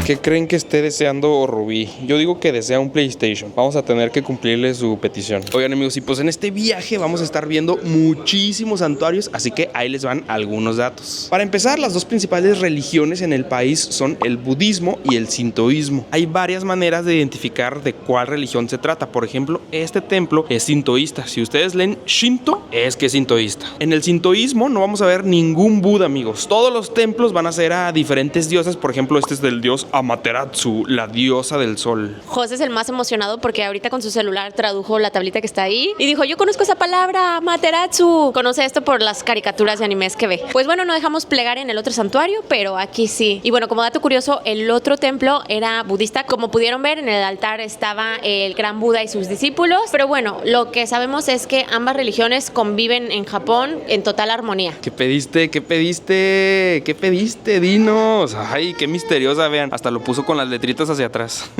¿Qué creen que esté deseando Rubí? Yo digo que desea un PlayStation. Vamos a tener que cumplirle su petición. Oigan, amigos, y pues en este viaje vamos a estar viendo muchísimos santuarios, así que ahí les van algunos datos. Para empezar, las dos principales religiones en el país son el budismo y el sintoísmo. Hay varias maneras de identificar de cuál religión se trata. Por ejemplo, este templo es sintoísta. Si ustedes leen Shinto, es que es sintoísta. En el sintoísmo no vamos a ver ningún Buda, amigos. Todos los templos van a ser a diferentes dioses. Por ejemplo, este es del dios Amaterasu, la diosa del sol. José es el más emocionado porque ahorita con su celular tradujo la tablita que está ahí y dijo, yo conozco esa palabra, Amaterasu. Conoce esto por las caricaturas de animes que ve. Pues bueno, no dejamos plegar en el otro santuario, pero aquí sí. Y bueno, como dato curioso, el otro templo era budista. Como pudieron ver, en el altar estaba el gran Buda y sus discípulos. Pero bueno, lo que sabemos es que ambas religiones conviven en Japón en total armonía. ¿Qué pediste? ¿Qué pediste? ¿Qué pediste? Dinos. Ay, qué misteriosa, vean. Hasta lo puso con las letritas hacia atrás.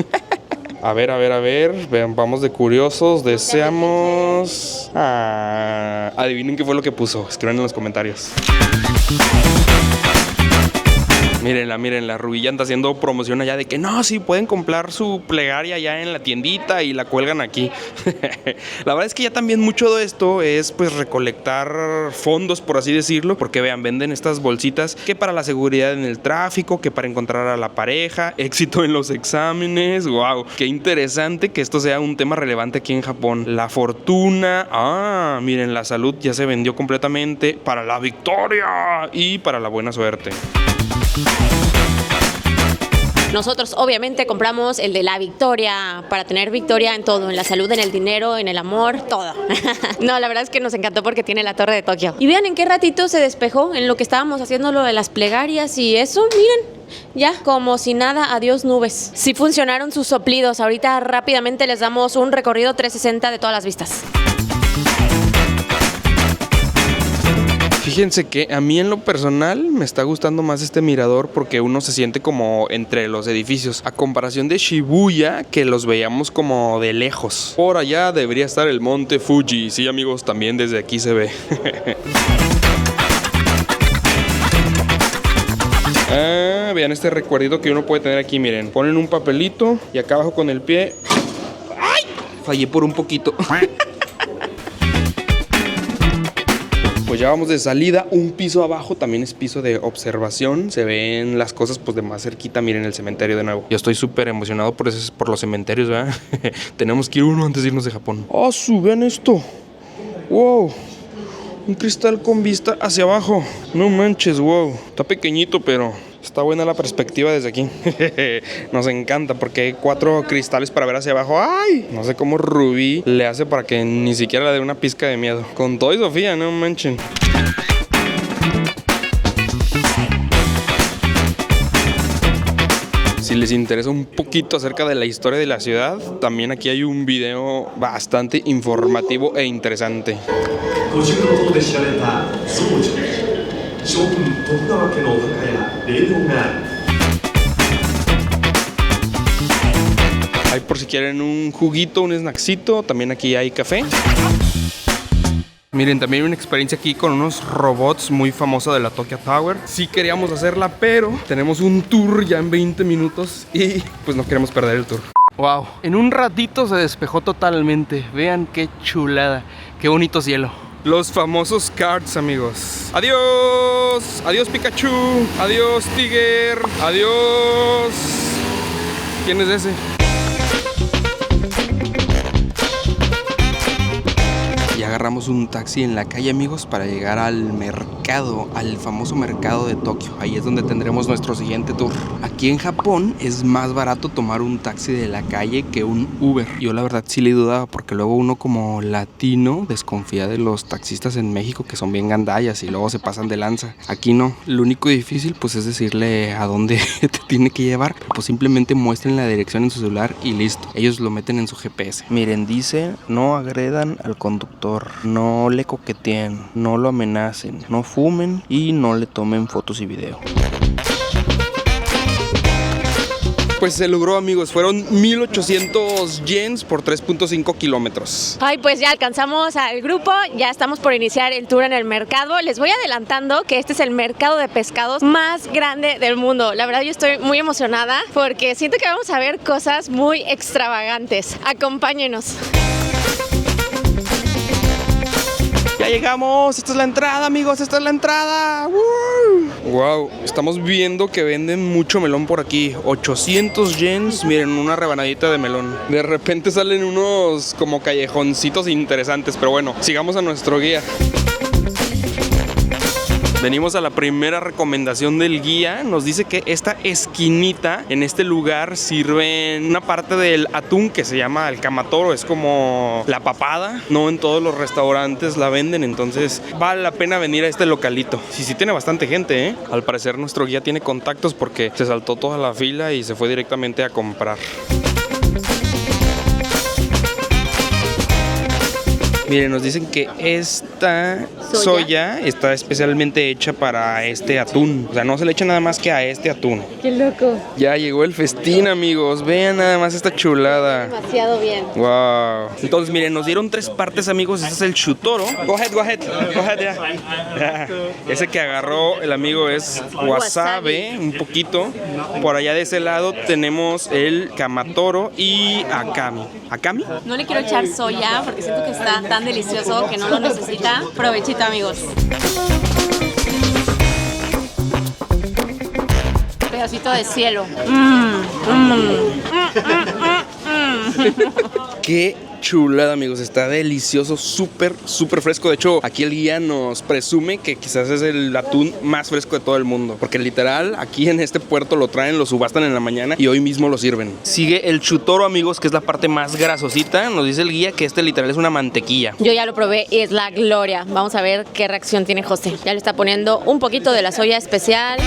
A ver. Vean, vamos de curiosos. Deseamos... adivinen qué fue lo que puso. Escriban en los comentarios. Mírenla, Rubí ya anda haciendo promoción allá de que no, sí, pueden comprar su plegaria ya en la tiendita y la cuelgan aquí. La verdad es que ya también mucho de esto es pues recolectar fondos, por así decirlo, porque vean, venden estas bolsitas que para la seguridad en el tráfico, que para encontrar a la pareja, éxito en los exámenes. Wow, qué interesante que esto sea un tema relevante aquí en Japón. La fortuna, miren, la salud ya se vendió completamente para la victoria y para la buena suerte. Nosotros obviamente compramos el de la victoria para tener victoria en todo, en la salud, en el dinero, en el amor, todo. No, la verdad es que nos encantó porque tiene la Torre de Tokio. Y vean en qué ratito se despejó en lo que estábamos haciendo lo de las plegarias y eso, miren. Ya, como si nada, adiós nubes. Sí funcionaron sus soplidos. Ahorita rápidamente les damos un recorrido 360 de todas las vistas. Fíjense que a mí en lo personal me está gustando más este mirador porque uno se siente como entre los edificios, a comparación de Shibuya que los veíamos como de lejos. Por allá debería estar el monte Fuji. Sí, amigos, también desde aquí se ve. Vean este recuerdito que uno puede tener aquí, miren. Ponen un papelito y acá abajo con el pie. ¡Ay! Fallé por un poquito. Pues ya vamos de salida, un piso abajo también es piso de observación, se ven las cosas pues de más cerquita, miren el cementerio de nuevo. Yo estoy súper emocionado por los cementerios, ¿verdad? Tenemos que ir uno antes de irnos de Japón. Vean esto. Wow, un cristal con vista hacia abajo. No manches, wow, está pequeñito pero está buena la perspectiva desde aquí. Nos encanta porque hay 4 cristales para ver hacia abajo. ¡Ay! No sé cómo Rubí le hace para que ni siquiera le dé una pizca de miedo. Con todo y Sofía, no manchen. Si les interesa un poquito acerca de la historia de la ciudad, también aquí hay un video bastante informativo e interesante. Hay por si quieren un juguito, un snacksito. También aquí hay café. Miren, también hay una experiencia aquí con unos robots muy famosa de la Tokyo Tower. Sí queríamos hacerla, pero tenemos un tour ya en 20 minutos y pues no queremos perder el tour. Wow, en un ratito se despejó totalmente. Vean qué chulada, qué bonito cielo. Los famosos cards, amigos. Adiós, adiós Pikachu, adiós Tiger, adiós. ¿Quién es ese? Ya agarramos un taxi en la calle, amigos, para llegar al mercado, al famoso mercado de Tokio. Ahí es donde tendremos nuestro siguiente tour. Aquí en Japón es más barato tomar un taxi de la calle que un Uber. Yo la verdad sí le dudaba, porque luego uno como latino desconfía de los taxistas en México, que son bien gandallas y luego se pasan de lanza. Aquí no. Lo único difícil pues es decirle a dónde te tiene que llevar. Pues simplemente muestren la dirección en su celular y listo. Ellos lo meten en su GPS. Miren, dice: no agredan al conductor, no le coqueteen, no lo amenacen, no fumen y no le tomen fotos y video. Pues se logró, amigos, fueron 1800 yens por 3.5 kilómetros. Ay, pues ya alcanzamos al grupo, ya estamos por iniciar el tour en el mercado. Les voy adelantando que este es el mercado de pescados más grande del mundo. La verdad yo estoy muy emocionada porque siento que vamos a ver cosas muy extravagantes. Acompáñenos. Ya llegamos, esta es la entrada, amigos, esta es la entrada. Wow, estamos viendo que venden mucho melón por aquí. 800 yens, miren, una rebanadita de melón. De repente salen unos como callejoncitos interesantes, pero bueno, sigamos a nuestro guía. Venimos a la primera recomendación del guía. Nos dice que esta esquinita, en este lugar, sirven una parte del atún que se llama el kamatoro. Es como la papada. No en todos los restaurantes la venden, entonces vale la pena venir a este localito. Sí tiene bastante gente, ¿eh? Al parecer nuestro guía tiene contactos porque se saltó toda la fila y se fue directamente a comprar. Miren, nos dicen que esta soya está especialmente hecha para este atún. O sea, no se le echa nada más que a este atún. ¡Qué loco! Ya llegó el festín, amigos. Vean nada más esta chulada. Demasiado bien. Wow. Entonces, miren, nos dieron 3 partes, amigos. Este es el chutoro. Go ahead, ya. Ese que agarró el amigo es wasabi, un poquito. Por allá de ese lado tenemos el kamatoro y akami. ¿Akami? No le quiero echar soya porque siento que está tan delicioso que no lo necesita. Provechito, amigos. Pedacito de cielo. Qué chulada, amigos, está delicioso, súper fresco. De hecho, aquí el guía nos presume que quizás es el atún más fresco de todo el mundo, porque literal aquí en este puerto lo traen, lo subastan en la mañana y hoy mismo lo sirven. Sigue el chutoro, amigos, que es la parte más grasosita. Nos dice el guía que este literal es una mantequilla. Yo ya lo probé y es la gloria. Vamos a ver qué reacción tiene José. Ya le está poniendo un poquito de la soya especial.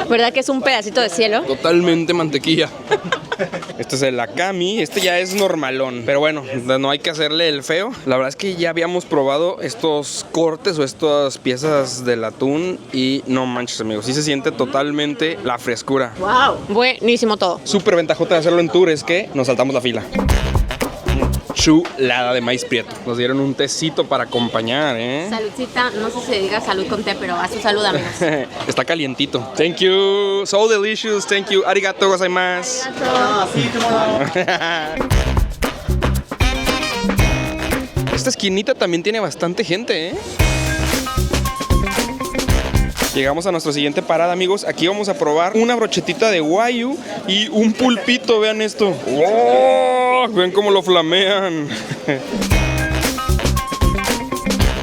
¿Verdad que es un pedacito de cielo? Totalmente mantequilla. Este es el akami, este ya es normalón, pero bueno, no hay que hacerle el feo. La verdad es que ya habíamos probado estos cortes o estas piezas del atún y no manches, amigos, sí se siente totalmente la frescura. Wow, buenísimo todo. Súper ventajota de hacerlo en tour es que nos saltamos la fila. Chulada de maíz prieto. Nos dieron un tecito para acompañar, ¿eh? Saludcita, no sé si se diga salud con té, pero a su salud, amigos. Está calientito. Thank you, so delicious, thank you. Arigato gozaimasu. Esta esquinita también tiene bastante gente, ¿eh? Llegamos a nuestra siguiente parada, amigos. Aquí vamos a probar una brochetita de guayu y un pulpito. Vean esto. ¡Oh! Ven cómo lo flamean.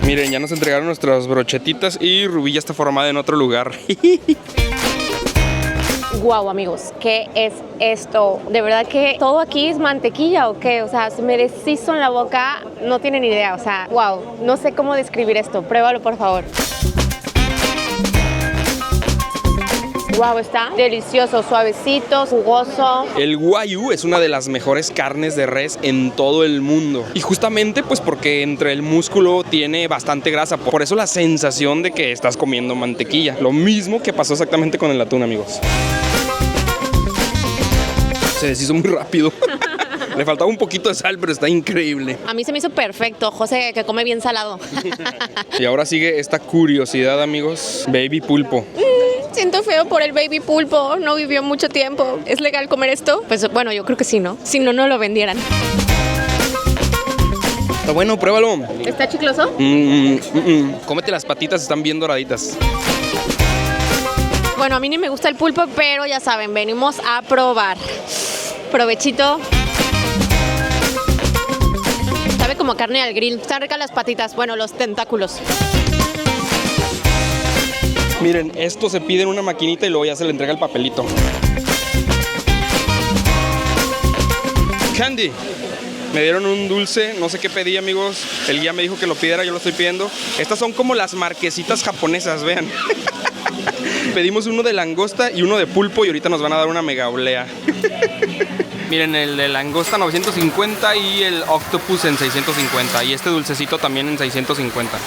Miren, ya nos entregaron nuestras brochetitas y Rubí ya está formada en otro lugar. Guau, amigos, ¿qué es esto? ¿De verdad que todo aquí es mantequilla o qué? O sea, se me deshizo en la boca, no tienen idea. O sea, wow, no sé cómo describir esto. Pruébalo, por favor. Wow, está delicioso, suavecito, jugoso. El guayu es una de las mejores carnes de res en todo el mundo. Y justamente pues porque entre el músculo tiene bastante grasa. Por eso la sensación de que estás comiendo mantequilla. Lo mismo que pasó exactamente con el atún, amigos. Se deshizo muy rápido. Le faltaba un poquito de sal, pero está increíble. A mí se me hizo perfecto, José, que come bien salado. Y ahora sigue esta curiosidad, amigos. Baby pulpo. Siento feo por el baby pulpo, no vivió mucho tiempo. ¿Es legal comer esto? Pues bueno, yo creo que sí, ¿no? Si no, no lo vendieran. Está bueno, pruébalo. ¿Está chicloso? Cómete las patitas, están bien doraditas. Bueno, a mí ni me gusta el pulpo, pero ya saben, venimos a probar. Provechito. Sabe como carne al grill. Están ricas las patitas, bueno, los tentáculos. Miren, esto se pide en una maquinita y luego ya se le entrega el papelito. Candy. Me dieron un dulce, no sé qué pedí, amigos. El guía me dijo que lo pidiera, yo lo estoy pidiendo. Estas son como las marquesitas japonesas, vean. Pedimos uno de langosta y uno de pulpo y ahorita nos van a dar una mega oblea. Miren, el de langosta 950 y el octopus en 650. Y este dulcecito también en 650.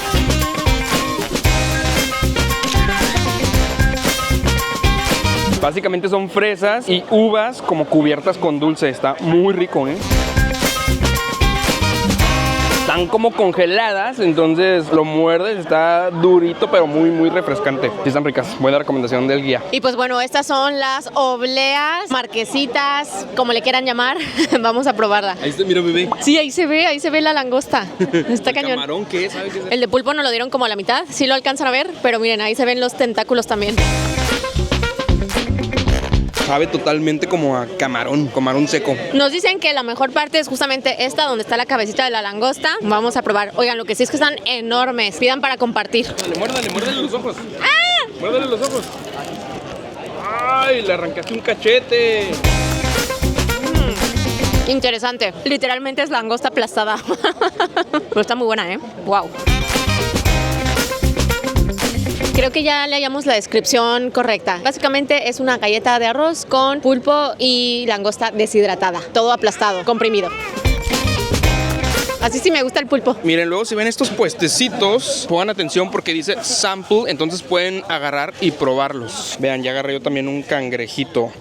Básicamente son fresas y uvas como cubiertas con dulce. Está muy rico, ¿eh? Están como congeladas, entonces lo muerdes, está durito, pero muy, muy refrescante. Sí están ricas. Buena recomendación del guía. Y pues bueno, estas son las obleas, marquesitas, como le quieran llamar. Vamos a probarla. Ahí está, mira, bebé. Sí, ahí se ve la langosta. Está cañón. ¿Camarón qué? ¿Sabes qué es? El de pulpo nos lo dieron como a la mitad, sí lo alcanzan a ver, pero miren, ahí se ven los tentáculos también. Sabe totalmente como a camarón seco. Nos dicen que la mejor parte es justamente esta, donde está la cabecita de la langosta. Vamos a probar. Oigan, lo que sí es que están enormes. Pidan para compartir. Muérdale los ojos. ¡Ah! Muérdale los ojos. ¡Ay! Le arrancaste un cachete. Interesante. Literalmente es langosta aplastada. Pero está muy buena, ¿eh? Wow. Creo que ya le hallamos la descripción correcta. Básicamente es una galleta de arroz con pulpo y langosta deshidratada. Todo aplastado, comprimido. Así sí me gusta el pulpo. Miren, luego si ven estos puestecitos, pongan atención porque dice sample, entonces pueden agarrar y probarlos. Vean, ya agarré yo también un cangrejito.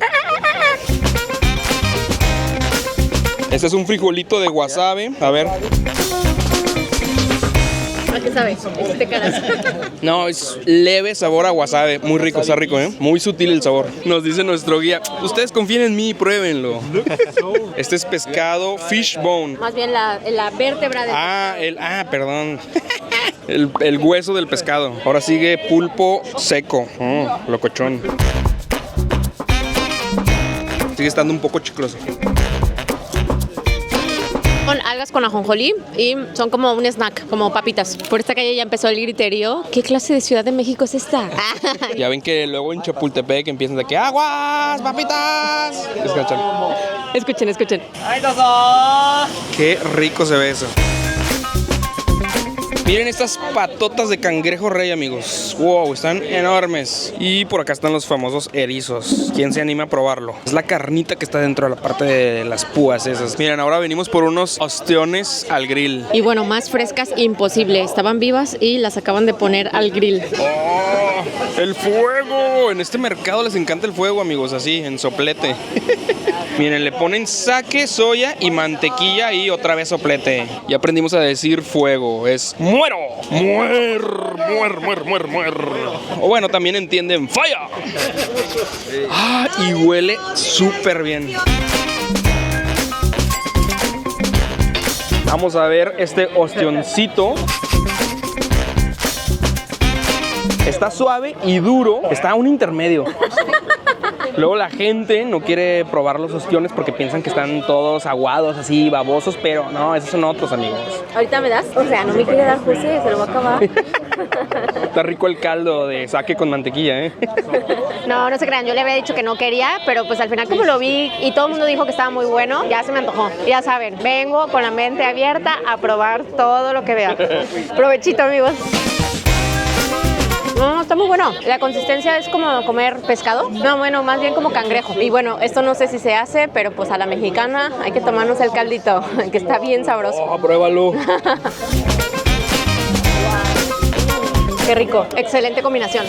Este es un frijolito de wasabi. A ver. ¿A qué sabe? Te caras. No, es leve sabor a wasabi. Muy rico, está rico, ¿eh? Muy sutil el sabor. Nos dice nuestro guía, ustedes confíen en mí, pruébenlo. Este es pescado fishbone. Más bien la vértebra de... Perdón. El hueso del pescado. Ahora sigue pulpo seco. Locochón. Sigue estando un poco chicloso. Con algas con ajonjolí y son como un snack, como papitas. Por esta calle ya empezó el griterío. ¿Qué clase de Ciudad de México es esta? Ya ven que luego en Chapultepec empiezan de que ¡aguas, papitas! Escuchen. Qué rico se ve eso. Miren estas patotas de cangrejo rey, amigos. Wow, están enormes. Y por acá están los famosos erizos. ¿Quién se anima a probarlo? Es la carnita que está dentro de la parte de las púas esas. Miren, ahora venimos por unos ostiones al grill. Y bueno, más frescas imposible. Estaban vivas y las acaban de poner al grill. ¡Oh! ¡El fuego! En este mercado les encanta el fuego, amigos. Así, en soplete. Miren, le ponen sake, soya y mantequilla y otra vez soplete. Ya aprendimos a decir fuego. Es muero. Muer. O bueno, también entienden fire. Y huele súper bien. Vamos a ver este ostioncito. Está suave y duro. Está a un intermedio. Luego la gente no quiere probar los ostiones porque piensan que están todos aguados, así, babosos, pero no, esos son otros, amigos. ¿Ahorita me das? O sea, no me quiere dar José, se lo va a acabar. Está rico el caldo de sake con mantequilla, ¿eh? No se crean, yo le había dicho que no quería, pero pues al final como lo vi y todo el mundo dijo que estaba muy bueno, ya se me antojó. Ya saben, vengo con la mente abierta a probar todo lo que vea. Provechito, amigos. No, está muy bueno. La consistencia es como comer pescado. No, bueno, más bien como cangrejo. Y bueno, esto no sé si se hace, pero pues a la mexicana hay que tomarnos el caldito, que está bien sabroso. Oh, pruébalo. Qué rico. Excelente combinación.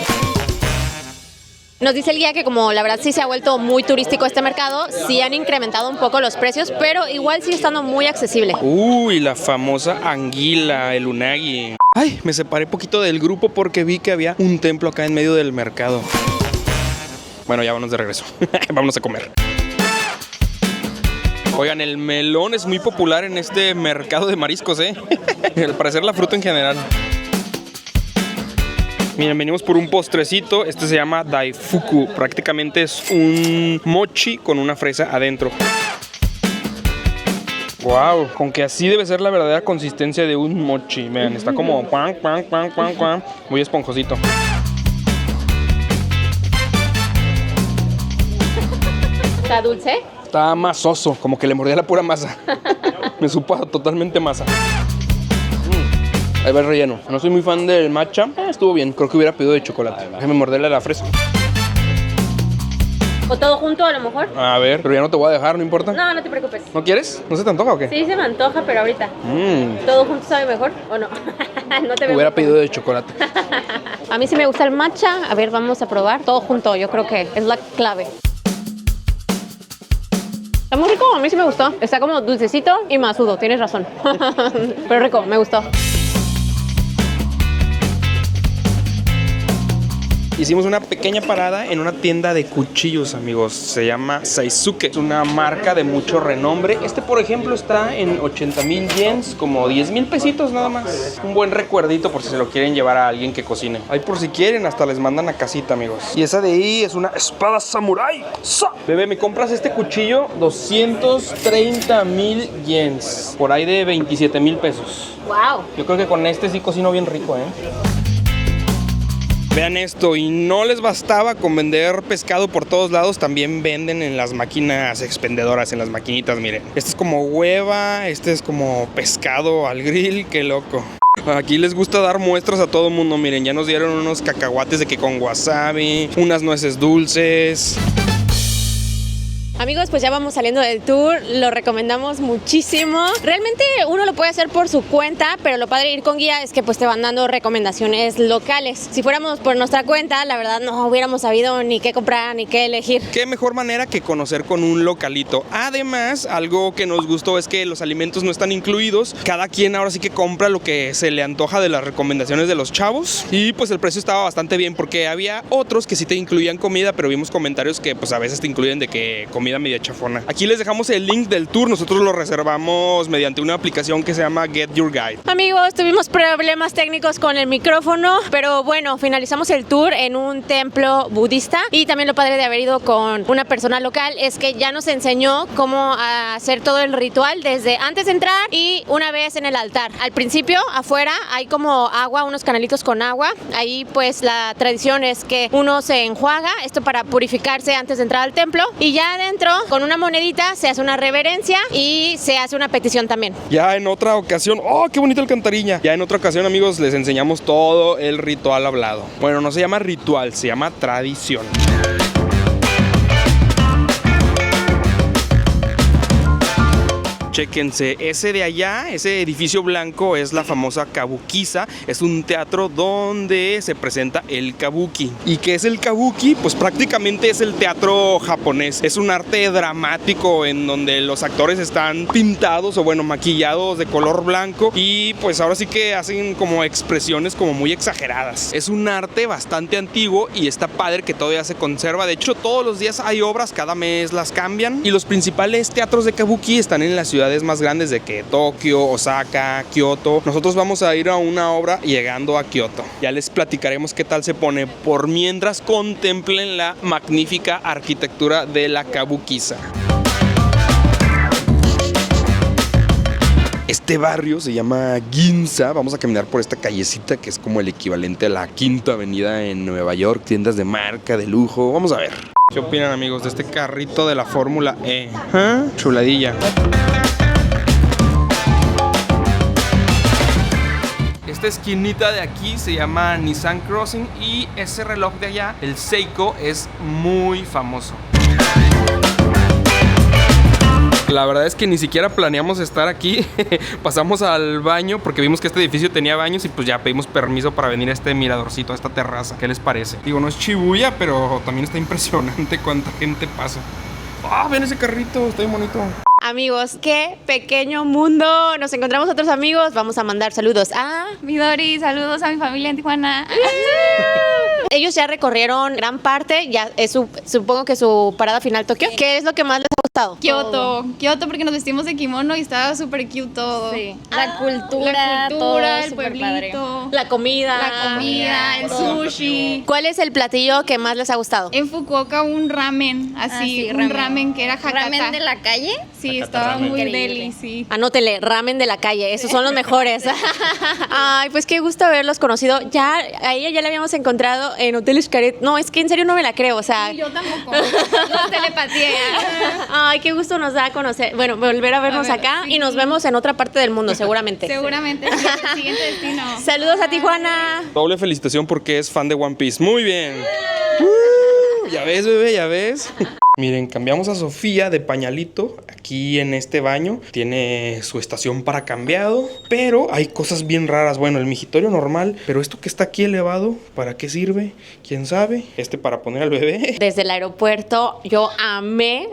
Nos dice el guía que como la verdad sí se ha vuelto muy turístico este mercado, sí han incrementado un poco los precios, pero igual sigue estando muy accesible. Uy, la famosa anguila, el unagi. Ay, me separé poquito del grupo porque vi que había un templo acá en medio del mercado. Bueno, ya vámonos de regreso. Vámonos a comer. Oigan, el melón es muy popular en este mercado de mariscos, Al parecer la fruta en general. Miren, venimos por un postrecito. Este se llama daifuku. Prácticamente es un mochi con una fresa adentro. Wow, con que así debe ser la verdadera consistencia de un mochi. Vean, está como muy esponjosito. ¿Está dulce? Está masoso, como que le mordía la pura masa. Me supo totalmente masa. Ahí va el relleno. No soy muy fan del matcha. Estuvo bien, creo que hubiera pedido de chocolate. Déjame morderle la fresa. ¿O todo junto a lo mejor? A ver, pero ya no te voy a dejar, ¿no importa? No, no te preocupes. ¿No quieres? ¿No se te antoja o qué? Sí, se me antoja, pero ahorita. ¿Todo junto sabe mejor o no? No te veo. Hubiera pedido de chocolate. A mí sí me gusta el matcha. A ver, vamos a probar. Todo junto, yo creo que es la clave. Está muy rico, a mí sí me gustó. Está como dulcecito y masudo, tienes razón. Pero rico, me gustó. Hicimos una pequeña parada en una tienda de cuchillos, amigos. Se llama Saisuke. Es una marca de mucho renombre. Este, por ejemplo, está en 80,000 yens, como 10,000 pesitos nada más. Un buen recuerdito por si se lo quieren llevar a alguien que cocine. Ahí por si quieren, hasta les mandan a casita, amigos. Y esa de ahí es una espada samurái. Bebé, ¿me compras este cuchillo? 230,000 yens. Por ahí de 27,000 pesos. Wow. Yo creo que con este sí cocino bien rico, Vean esto, y no les bastaba con vender pescado por todos lados, también venden en las máquinas expendedoras, en las maquinitas, miren. Este es como hueva, este es como pescado al grill, qué loco. Aquí les gusta dar muestras a todo mundo, miren, ya nos dieron unos cacahuates de que con wasabi, unas nueces dulces. Amigos, pues ya vamos saliendo del tour, lo recomendamos muchísimo. Realmente uno lo puede hacer por su cuenta, pero lo padre de ir con guía es que pues te van dando recomendaciones locales. Si fuéramos por nuestra cuenta, la verdad no hubiéramos sabido ni qué comprar ni qué elegir. Qué mejor manera que conocer con un localito. Además, algo que nos gustó es que los alimentos no están incluidos. Cada quien ahora sí que compra lo que se le antoja de las recomendaciones de los chavos. Y pues el precio estaba bastante bien porque había otros que sí te incluían comida, pero vimos comentarios que pues a veces te incluyen de que comida media chafona. Aquí les dejamos el link del tour. Nosotros lo reservamos mediante una aplicación que se llama Get Your Guide. Amigos, tuvimos problemas técnicos con el micrófono, pero bueno, finalizamos el tour en un templo budista. Y también lo padre de haber ido con una persona local es que ya nos enseñó cómo hacer todo el ritual desde antes de entrar y una vez en el altar. Al principio, afuera, hay como agua, unos canalitos con agua. Ahí pues la tradición es que uno se enjuaga, esto para purificarse antes de entrar al templo, y ya adentro con una monedita se hace una reverencia y se hace una petición también. Ya en otra ocasión, ¡oh, qué bonita alcantarilla! Ya en otra ocasión, amigos, les enseñamos todo el ritual hablado. Bueno, no se llama ritual, se llama tradición. Chéquense, ese de allá, ese edificio blanco es la famosa Kabukiza. Es un teatro donde se presenta el kabuki. ¿Y qué es el kabuki? Pues prácticamente es el teatro japonés. Es un arte dramático en donde los actores están pintados o bueno, maquillados de color blanco y pues ahora sí que hacen como expresiones como muy exageradas. Es un arte bastante antiguo y está padre que todavía se conserva. De hecho, todos los días hay obras, cada mes las cambian y los principales teatros de kabuki están en la ciudad más grandes de que Tokio, Osaka, Kioto. Nosotros vamos a ir a una obra llegando a Kioto. Ya les platicaremos qué tal se pone. Por mientras contemplen la magnífica arquitectura de la Kabukiza. Este barrio se llama Ginza. Vamos a caminar por esta callecita que es como el equivalente a la Quinta Avenida en Nueva York. Tiendas de marca, de lujo. Vamos a ver. ¿Qué opinan, amigos, de este carrito de la Fórmula E? Chuladilla. Esta esquinita de aquí se llama Nissan Crossing y ese reloj de allá, el Seiko, es muy famoso. La verdad es que ni siquiera planeamos estar aquí. Pasamos al baño porque vimos que este edificio tenía baños y pues ya pedimos permiso para venir a este miradorcito, a esta terraza. ¿Qué les parece? Digo, no es Shibuya, pero también está impresionante cuánta gente pasa. ¡Ah, ven ese carrito! Está bien bonito. Amigos, qué pequeño mundo. Nos encontramos otros amigos. Vamos a mandar saludos a Midori, saludos a mi familia en Tijuana. ellos. Ya recorrieron gran parte. Ya es supongo que su parada final Tokio. ¿Qué es lo que más les ha gustado? Kioto porque nos vestimos de kimono y estaba súper cute todo. Sí. La cultura, el súper padre. pueblito, La comida, el sushi. ¿Cuál es el platillo que más les ha gustado? En Fukuoka un ramen, así, sí, un ramen que era Hakata. ¿Ramen de la calle? Sí, Hakata estaba ramen. muy Increíble. deli, sí. Anótele, ramen de la calle, esos son los mejores. Ay, pues qué gusto haberlos conocido. Ya, a ella ya la habíamos encontrado en Hotel Xcaret. No, es que en serio no me la creo, o sea. Y yo tampoco. No telepatía. Ay, qué gusto nos da conocer, bueno, volver a vernos A ver, acá sí. y nos vemos en otra parte del mundo, seguramente. Seguramente sí, el siguiente destino. Saludos a Tijuana. Doble felicitación porque es fan de One Piece. Muy bien. Ya ves, bebé, ya ves. Miren, cambiamos a Sofía de pañalito aquí en este baño. Tiene su estación para cambiado, pero hay cosas bien raras. Bueno, el migitorio normal, pero esto que está aquí elevado, ¿para qué sirve? ¿Quién sabe? Para poner al bebé. Desde el aeropuerto yo amé,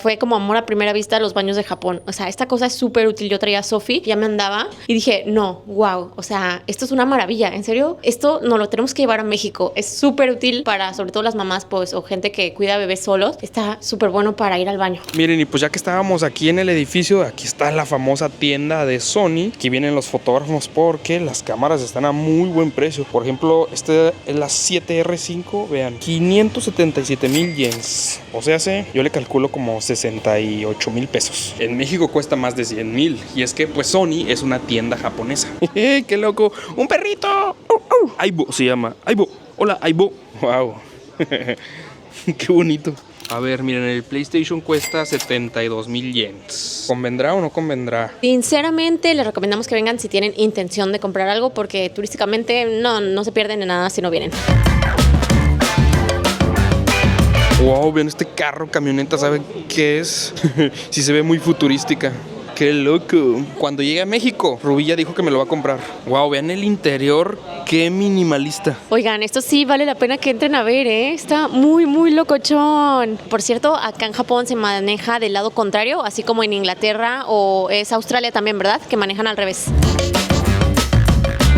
fue como amor a primera vista los baños de Japón. O sea, esta cosa es súper útil. Yo traía a Sofi, ya me andaba y dije, no, wow, o sea, esto es una maravilla. En serio, esto no lo tenemos que llevar a México. Es súper útil para sobre todo las mamás pues, o gente que cuida bebés solos. Está súper bueno para ir al baño. Miren, y pues ya que estábamos aquí en el edificio, aquí está la famosa tienda de Sony. Aquí vienen los fotógrafos porque las cámaras están a muy buen precio. Por ejemplo, esta es la 7R5, vean, 577,000 yens. O sea, yo le calculo como 68,000 pesos. En México cuesta más de 100,000. Y es que pues Sony es una tienda japonesa. ¡Qué loco! ¡Un perrito! Aibo se llama. Aibo. Hola, Aibo. Wow. Qué bonito. A ver, miren, el PlayStation cuesta 72,000 yens. ¿Convendrá o no convendrá? Sinceramente, les recomendamos que vengan si tienen intención de comprar algo porque turísticamente no se pierden de nada si no vienen. Wow, vean este carro, camioneta, ¿saben qué es? Sí se ve muy futurística. ¡Qué loco! Cuando llegue a México, Rubí ya dijo que me lo va a comprar. Wow, vean el interior, qué minimalista. Oigan, esto sí vale la pena que entren a ver, ¿eh? Está muy, muy locochón. Por cierto, acá en Japón se maneja del lado contrario, así como en Inglaterra o es Australia también, ¿verdad? Que manejan al revés.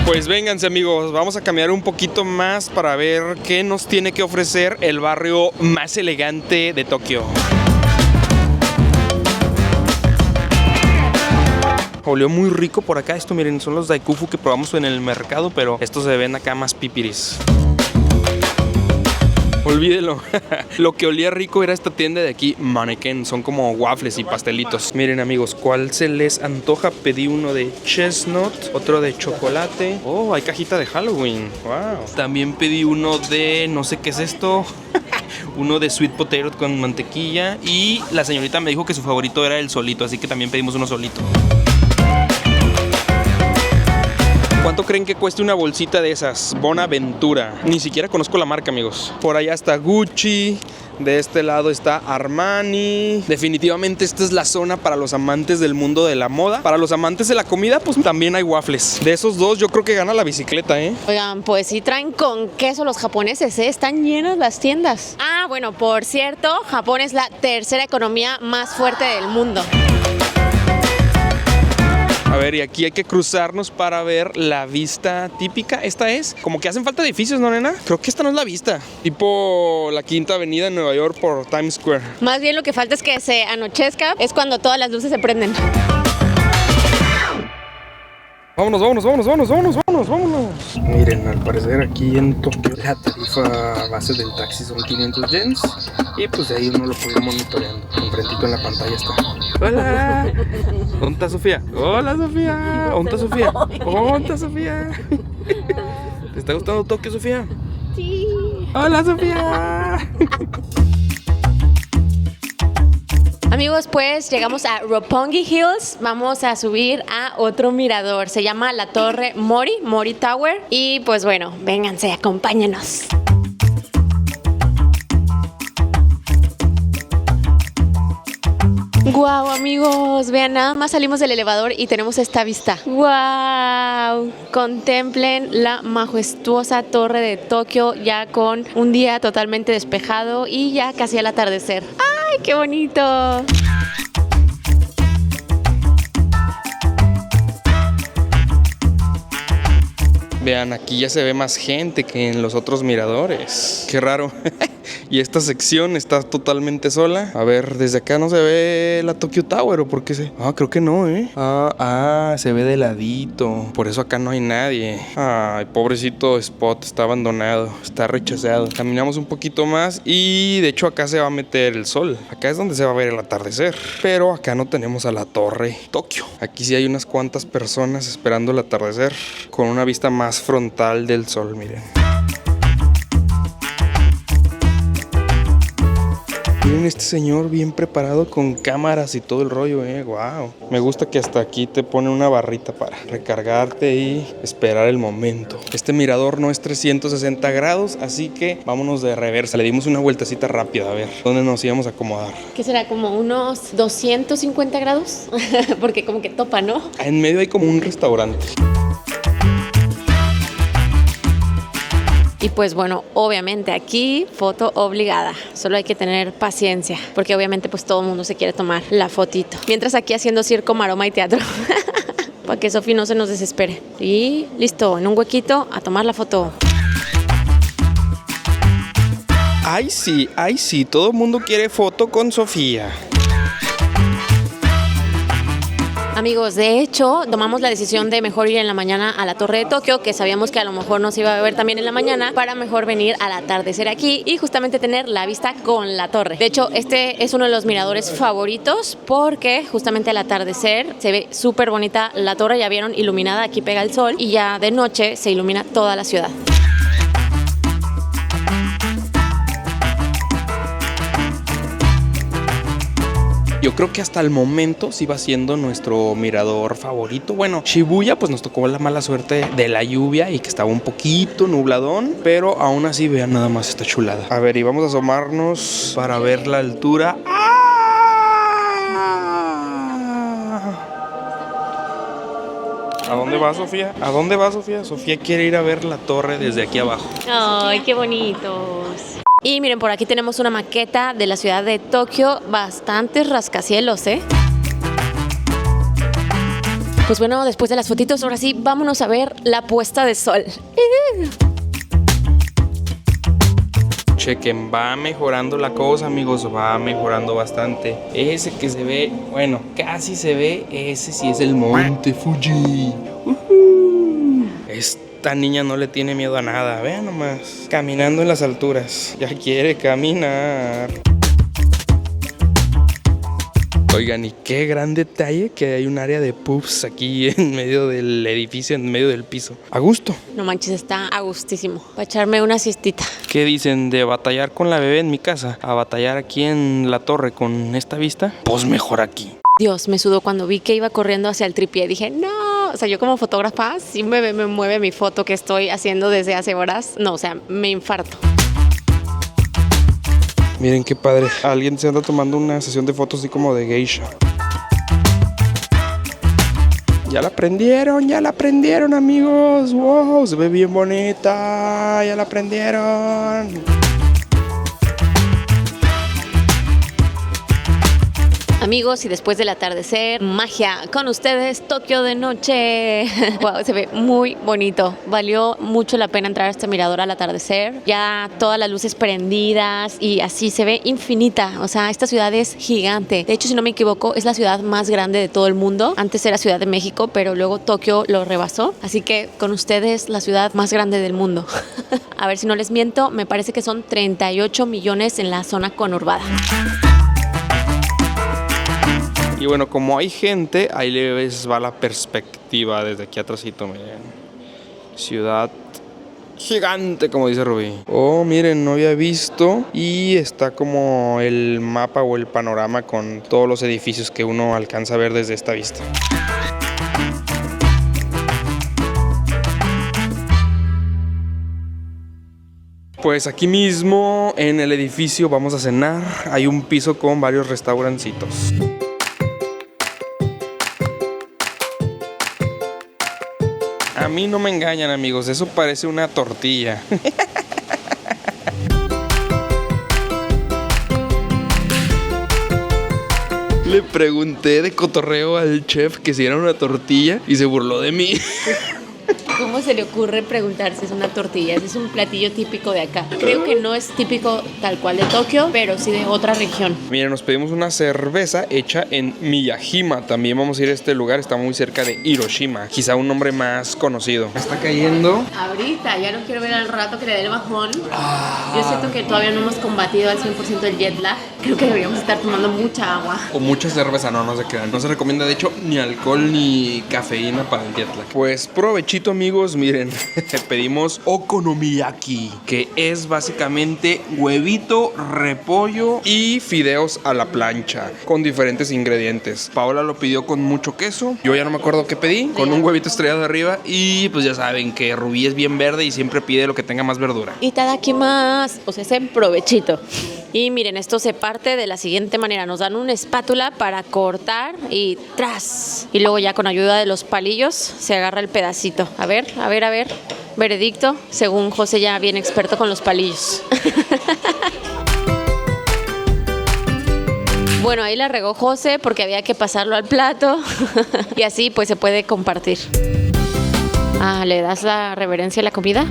Pues vénganse, amigos, vamos a caminar un poquito más para ver qué nos tiene que ofrecer el barrio más elegante de Tokio. Olió muy rico por acá. Esto, miren, son los daikufu que probamos en el mercado, pero estos se ven acá más pipiris. Olvídelo. Lo que olía rico era esta tienda de aquí, Mannequin. Son como waffles y pastelitos. Miren, amigos, ¿cuál se les antoja? Pedí uno de chestnut, otro de chocolate. Oh, hay cajita de Halloween. Wow. También pedí uno de, no sé qué es esto. Uno de sweet potato con mantequilla. Y la señorita me dijo que su favorito era el solito, así que también pedimos uno solito. ¿Cuánto creen que cueste una bolsita de esas? Bonaventura. Ni siquiera conozco la marca, amigos. Por allá está Gucci. De este lado está Armani. Definitivamente esta es la zona para los amantes del mundo de la moda. Para los amantes de la comida, pues también hay waffles. De esos dos, yo creo que gana la bicicleta, ¿eh? Oigan, pues sí traen con queso los japoneses, ¿eh? Están llenas las tiendas. Ah, bueno, por cierto, Japón es la tercera economía más fuerte del mundo. A ver, y aquí hay que cruzarnos para ver la vista típica. Esta es, como que hacen falta edificios, ¿no, nena? Creo que esta no es la vista. Tipo la Quinta Avenida en Nueva York por Times Square. Más bien lo que falta es que se anochezca, es cuando todas las luces se prenden. Vámonos, vámonos, vámonos, vámonos, vámonos, vámonos, vámonos. Miren, al parecer aquí en Tokio la tarifa base del taxi son 500 yens. Y pues de ahí uno lo puede ir monitoreando. Enfrentito en la pantalla está. ¡Hola! ¿Dónde está Sofía? ¡Hola, Sofía! ¿Dónde está Sofía? ¿Dónde está Sofía? ¿Te está gustando Tokio, Sofía? Sí. ¡Hola, Sofía! Amigos, pues llegamos a Roppongi Hills. Vamos a subir a otro mirador. Se llama la Torre Mori Tower. Y pues bueno, vénganse, acompáñenos. ¡Guau! Wow, amigos, vean, nada más salimos del elevador y tenemos esta vista. Wow, contemplen la majestuosa torre de Tokio ya con un día totalmente despejado y ya casi al atardecer. ¡Ay, qué bonito! Vean, aquí ya se ve más gente que en los otros miradores. Qué raro. Y esta sección está totalmente sola. A ver, desde acá no se ve la Tokyo Tower, ¿o por qué se...? Creo que no, ¿eh? Se ve de ladito. Por eso acá no hay nadie. Ay, pobrecito Spot, está abandonado, está rechazado. Caminamos un poquito más y de hecho acá se va a meter el sol. Acá es donde se va a ver el atardecer. Pero acá no tenemos a la torre Tokio. Aquí sí hay unas cuantas personas esperando el atardecer con una vista más frontal del sol, miren. Miren este señor bien preparado con cámaras y todo el rollo, wow. Me gusta que hasta aquí te pone una barrita para recargarte y esperar el momento. Este mirador no es 360 grados, así que vámonos de reversa. Le dimos una vueltecita rápida, a ver dónde nos íbamos a acomodar. ¿Qué será? ¿Como unos 250 grados? Porque como que topa, ¿no? En medio hay como un restaurante. Y pues bueno, obviamente aquí foto obligada. Solo hay que tener paciencia, porque obviamente pues todo el mundo se quiere tomar la fotito. Mientras aquí haciendo circo, maroma y teatro. Para que Sofi no se nos desespere. Y listo, en un huequito a tomar la foto. Ay sí, todo el mundo quiere foto con Sofía. Amigos, de hecho, tomamos la decisión de mejor ir en la mañana a la Torre de Tokio, que sabíamos que a lo mejor nos iba a ver también en la mañana, para mejor venir al atardecer aquí y justamente tener la vista con la torre. De hecho, este es uno de los miradores favoritos porque justamente al atardecer se ve súper bonita la torre, ya vieron, iluminada, aquí pega el sol y ya de noche se ilumina toda la ciudad. Yo creo que hasta el momento sí va siendo nuestro mirador favorito. Bueno, Shibuya pues nos tocó la mala suerte de la lluvia y que estaba un poquito nubladón, pero aún así vean nada más esta chulada. A ver, y vamos a asomarnos para ver la altura. ¿A dónde va Sofía? ¿A dónde va Sofía? Sofía quiere ir a ver la torre desde aquí abajo. ¡Ay, qué bonitos! Y miren, por aquí tenemos una maqueta de la ciudad de Tokio, bastantes rascacielos, Pues bueno, después de las fotitos, ahora sí, vámonos a ver la puesta de sol. Chequen, va mejorando la cosa, amigos, va mejorando bastante. Ese que se ve, bueno, casi se ve, ese sí es el Monte Fuji. Esta niña no le tiene miedo a nada, vean nomás. Caminando en las alturas, ya quiere caminar. Oigan, y qué gran detalle que hay un área de pubs aquí en medio del edificio, en medio del piso. A gusto. No manches, está a gustísimo. Para echarme una siestita. ¿Qué dicen de batallar con la bebé en mi casa a batallar aquí en la torre con esta vista? Pues mejor aquí. Dios, me sudó cuando vi que iba corriendo hacia el tripié. Dije, no, o sea, yo como fotógrafa sí me mueve mi foto que estoy haciendo desde hace horas. No, o sea, me infarto. Miren qué padre. Alguien se anda tomando una sesión de fotos así como de geisha. Ya la prendieron, amigos. Wow, se ve bien bonita. Ya la prendieron. Amigos, y después del atardecer, magia con ustedes, Tokio de noche. Wow, se ve muy bonito. Valió mucho la pena entrar a este mirador al atardecer. Ya todas las luces prendidas y así se ve infinita. O sea, esta ciudad es gigante. De hecho, si no me equivoco, es la ciudad más grande de todo el mundo. Antes era Ciudad de México, pero luego Tokio lo rebasó. Así que con ustedes, la ciudad más grande del mundo. A ver si no les miento, me parece que son 38 millones en la zona conurbada. Y bueno, como hay gente, ahí les va la perspectiva desde aquí atrásito, miren. Ciudad gigante, como dice Rubí. Oh, miren, no había visto. Y está como el mapa o el panorama con todos los edificios que uno alcanza a ver desde esta vista. Pues aquí mismo en el edificio vamos a cenar. Hay un piso con varios restaurancitos. A mí no me engañan, amigos, eso parece una tortilla. Le pregunté de cotorreo al chef que si era una tortilla y se burló de mí. ¿Cómo se le ocurre preguntar si es una tortilla? Es un platillo típico de acá. Creo que no es típico tal cual de Tokio, pero sí de otra región. Miren, nos pedimos una cerveza hecha en Miyajima. También vamos a ir a este lugar, está muy cerca de Hiroshima. Quizá un nombre más conocido. Está cayendo. Ahorita, ya no quiero ver al rato que le dé el bajón. Yo siento que todavía no hemos combatido al 100% el jet lag. Creo que deberíamos estar tomando mucha agua. O mucha cerveza, no se crean. No se recomienda, de hecho, ni alcohol ni cafeína para el jet lag. Pues provechito, amigos. Miren, pedimos okonomiyaki, que es básicamente huevito, repollo y fideos a la plancha con diferentes ingredientes. Paola lo pidió con mucho queso. Yo ya no me acuerdo qué pedí, con un huevito estrellado arriba. Y pues ya saben que Rubí es bien verde y siempre pide lo que tenga más verdura. Itadakimasu, o sea, ese provechito. Y miren, esto se parte de la siguiente manera. Nos dan una espátula para cortar y ¡tras! Y luego ya con ayuda de los palillos se agarra el pedacito. A ver. Veredicto, según José ya bien experto con los palillos. Bueno, ahí la regó José porque había que pasarlo al plato. Y así pues se puede compartir. ¿Le das la reverencia a la comida?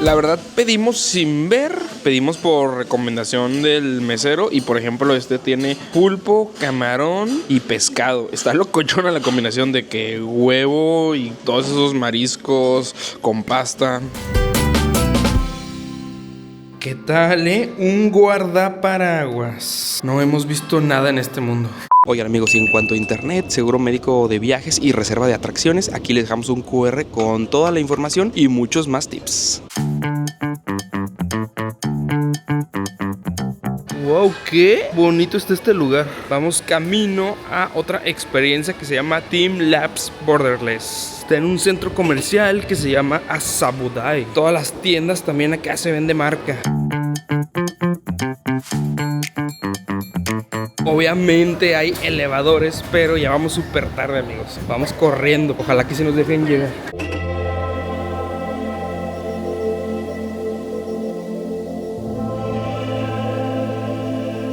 La verdad pedimos sin ver, pedimos por recomendación del mesero y por ejemplo este tiene pulpo, camarón y pescado. Está locochona la combinación de que huevo y todos esos mariscos con pasta. ¿Qué tal, Un guardaparaguas. No hemos visto nada en este mundo. Oigan, amigos, y en cuanto a internet, seguro médico de viajes y reserva de atracciones, aquí les dejamos un QR con toda la información y muchos más tips. Wow, qué bonito está este lugar. Vamos camino a otra experiencia que se llama Team Labs Borderless. Está en un centro comercial que se llama Asabudai. Todas las tiendas también acá se ven de marca. Obviamente hay elevadores, pero ya vamos súper tarde, amigos. Vamos corriendo. Ojalá que se nos dejen llegar.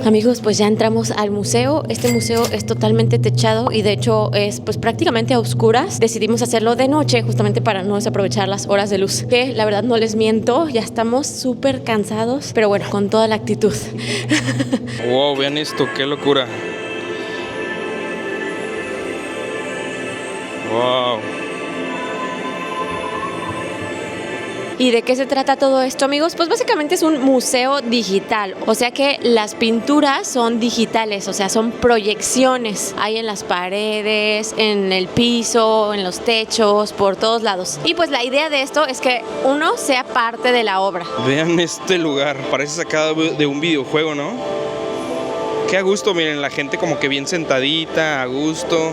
Amigos, pues ya entramos al museo. Este museo es totalmente techado y de hecho es pues prácticamente a oscuras. Decidimos hacerlo de noche justamente para no desaprovechar las horas de luz. Que la verdad no les miento, ya estamos súper cansados, pero bueno, con toda la actitud. Wow, vean esto, qué locura. Wow. ¿Y de qué se trata todo esto, amigos? Pues básicamente es un museo digital, o sea que las pinturas son digitales, o sea, son proyecciones. Hay en las paredes, en el piso, en los techos, por todos lados. Y pues la idea de esto es que uno sea parte de la obra. Vean este lugar, parece sacado de un videojuego, ¿no? Qué a gusto, miren, la gente como que bien sentadita, a gusto.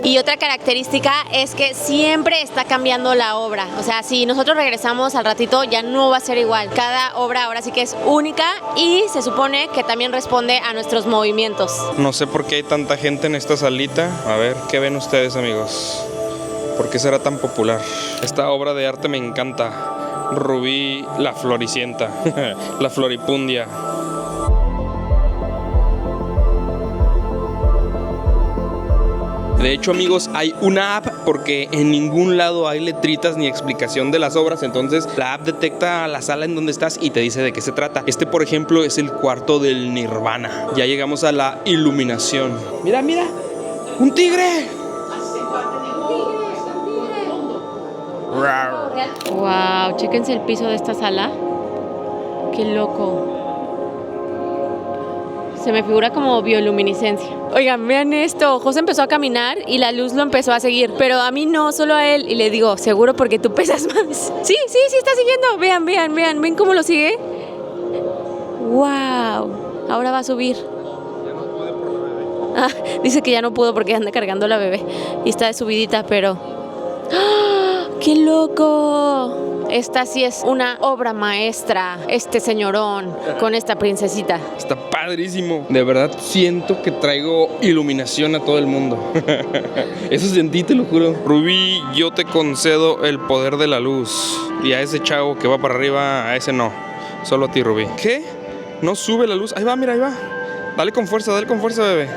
Y otra característica es que siempre está cambiando la obra. O sea, si nosotros regresamos al ratito, ya no va a ser igual. Cada obra ahora sí que es única y se supone que también responde a nuestros movimientos. No sé por qué hay tanta gente en esta salita. A ver, ¿qué ven ustedes, amigos? ¿Por qué será tan popular? Esta obra de arte me encanta. Rubí la Floricienta, la Floripundia. De hecho, amigos, hay una app porque en ningún lado hay letritas ni explicación de las obras. Entonces la app detecta la sala en donde estás y te dice de qué se trata. Este, por ejemplo, es el cuarto del Nirvana. Ya llegamos a la iluminación. Mira, mira, un tigre. Wow, chéquense el piso de esta sala. Qué loco. Se me figura como bioluminiscencia. Oigan, vean esto. José empezó a caminar y la luz lo empezó a seguir. Pero a mí no, solo a él. Y le digo, seguro porque tú pesas más. Sí, está siguiendo. Ven cómo lo sigue. Wow. Ahora va a subir. Dice que ya no pudo porque anda cargando a la bebé. Y está de subidita, pero... ¡Ah! ¡Qué loco! esta sí es una obra maestra, este señorón con esta princesita. Está padrísimo. De verdad siento que traigo iluminación a todo el mundo. Eso sentí, te lo juro. Rubí, yo te concedo el poder de la luz. Y a ese chavo que va para arriba, a ese no. Solo a ti, Rubí. ¿Qué? No sube la luz. Ahí va, mira, ahí va. Dale con fuerza, bebé.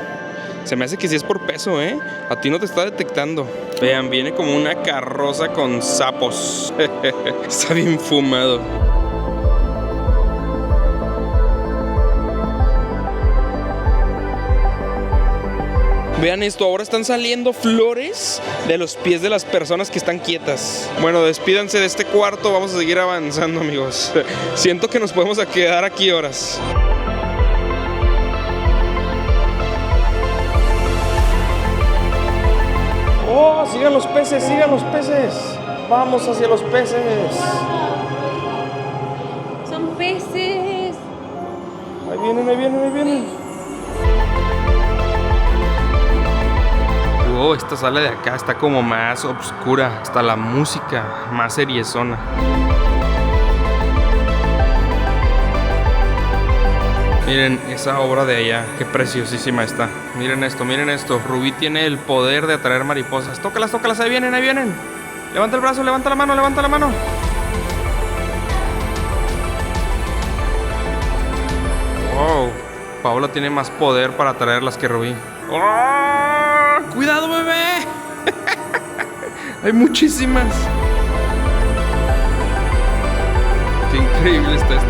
Se me hace que sí es por peso, ¿eh? A ti no te está detectando. Vean, viene como una carroza con sapos. Está bien fumado. Vean esto, ahora están saliendo flores de los pies de las personas que están quietas. Bueno, despídanse de este cuarto, vamos a seguir avanzando, amigos. Siento que nos podemos quedar aquí horas. ¡Oh! ¡Sigan los peces! ¡Vamos hacia los peces! Son peces. Ahí vienen. Oh, esta sala de acá está como más oscura. Hasta la música más seriezona. Miren esa obra de allá, qué preciosísima está. Miren esto. Rubí tiene el poder de atraer mariposas. Tócalas, ahí vienen. Levanta el brazo, levanta la mano. Wow, Paola tiene más poder para atraerlas que Rubí. ¡Oh! ¡Cuidado, bebé! Hay muchísimas. Qué increíble está esto.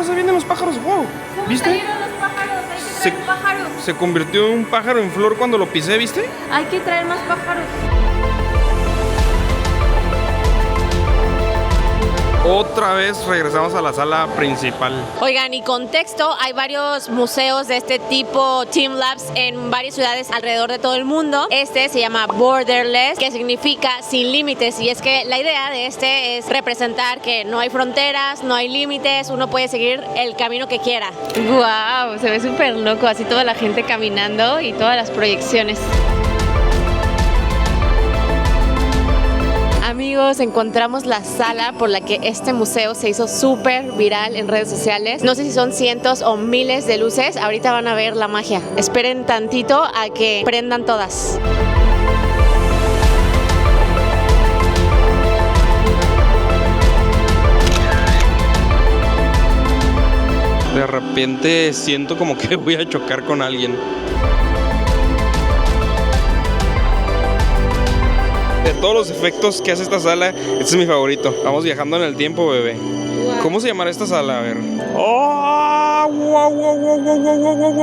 Ahí vienen los pájaros, wow. ¿Viste? Se convirtió en un pájaro en flor cuando lo pisé, ¿viste? Hay que traer más pájaros. Otra vez regresamos a la sala principal. Oigan, y contexto, hay varios museos de este tipo, Team Labs, en varias ciudades alrededor de todo el mundo. Este se llama Borderless, que significa sin límites, y es que la idea de este es representar que no hay fronteras, no hay límites, uno puede seguir el camino que quiera. Wow, se ve súper loco, así toda la gente caminando y todas las proyecciones. Amigos, encontramos la sala por la que este museo se hizo súper viral en redes sociales. No sé si son cientos o miles de luces. Ahorita van a ver la magia. Esperen tantito a que prendan todas. De repente siento como que voy a chocar con alguien. De todos los efectos que hace esta sala, este es mi favorito. Vamos viajando en el tiempo, bebé. Wow. ¿Cómo se llamará esta sala? A ver. ¡Oh! ¡Wow, wow, wow, wow, wow, wow,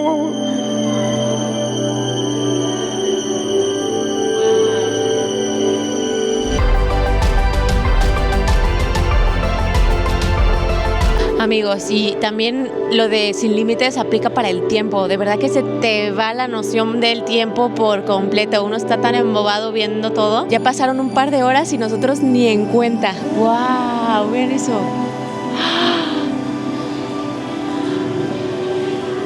wow! Amigos, y también lo de sin límites aplica para el tiempo. De verdad que se te va la noción del tiempo por completo. Uno está tan embobado viendo todo. Ya pasaron un par de horas y nosotros ni en cuenta. ¡Wow! Vean eso.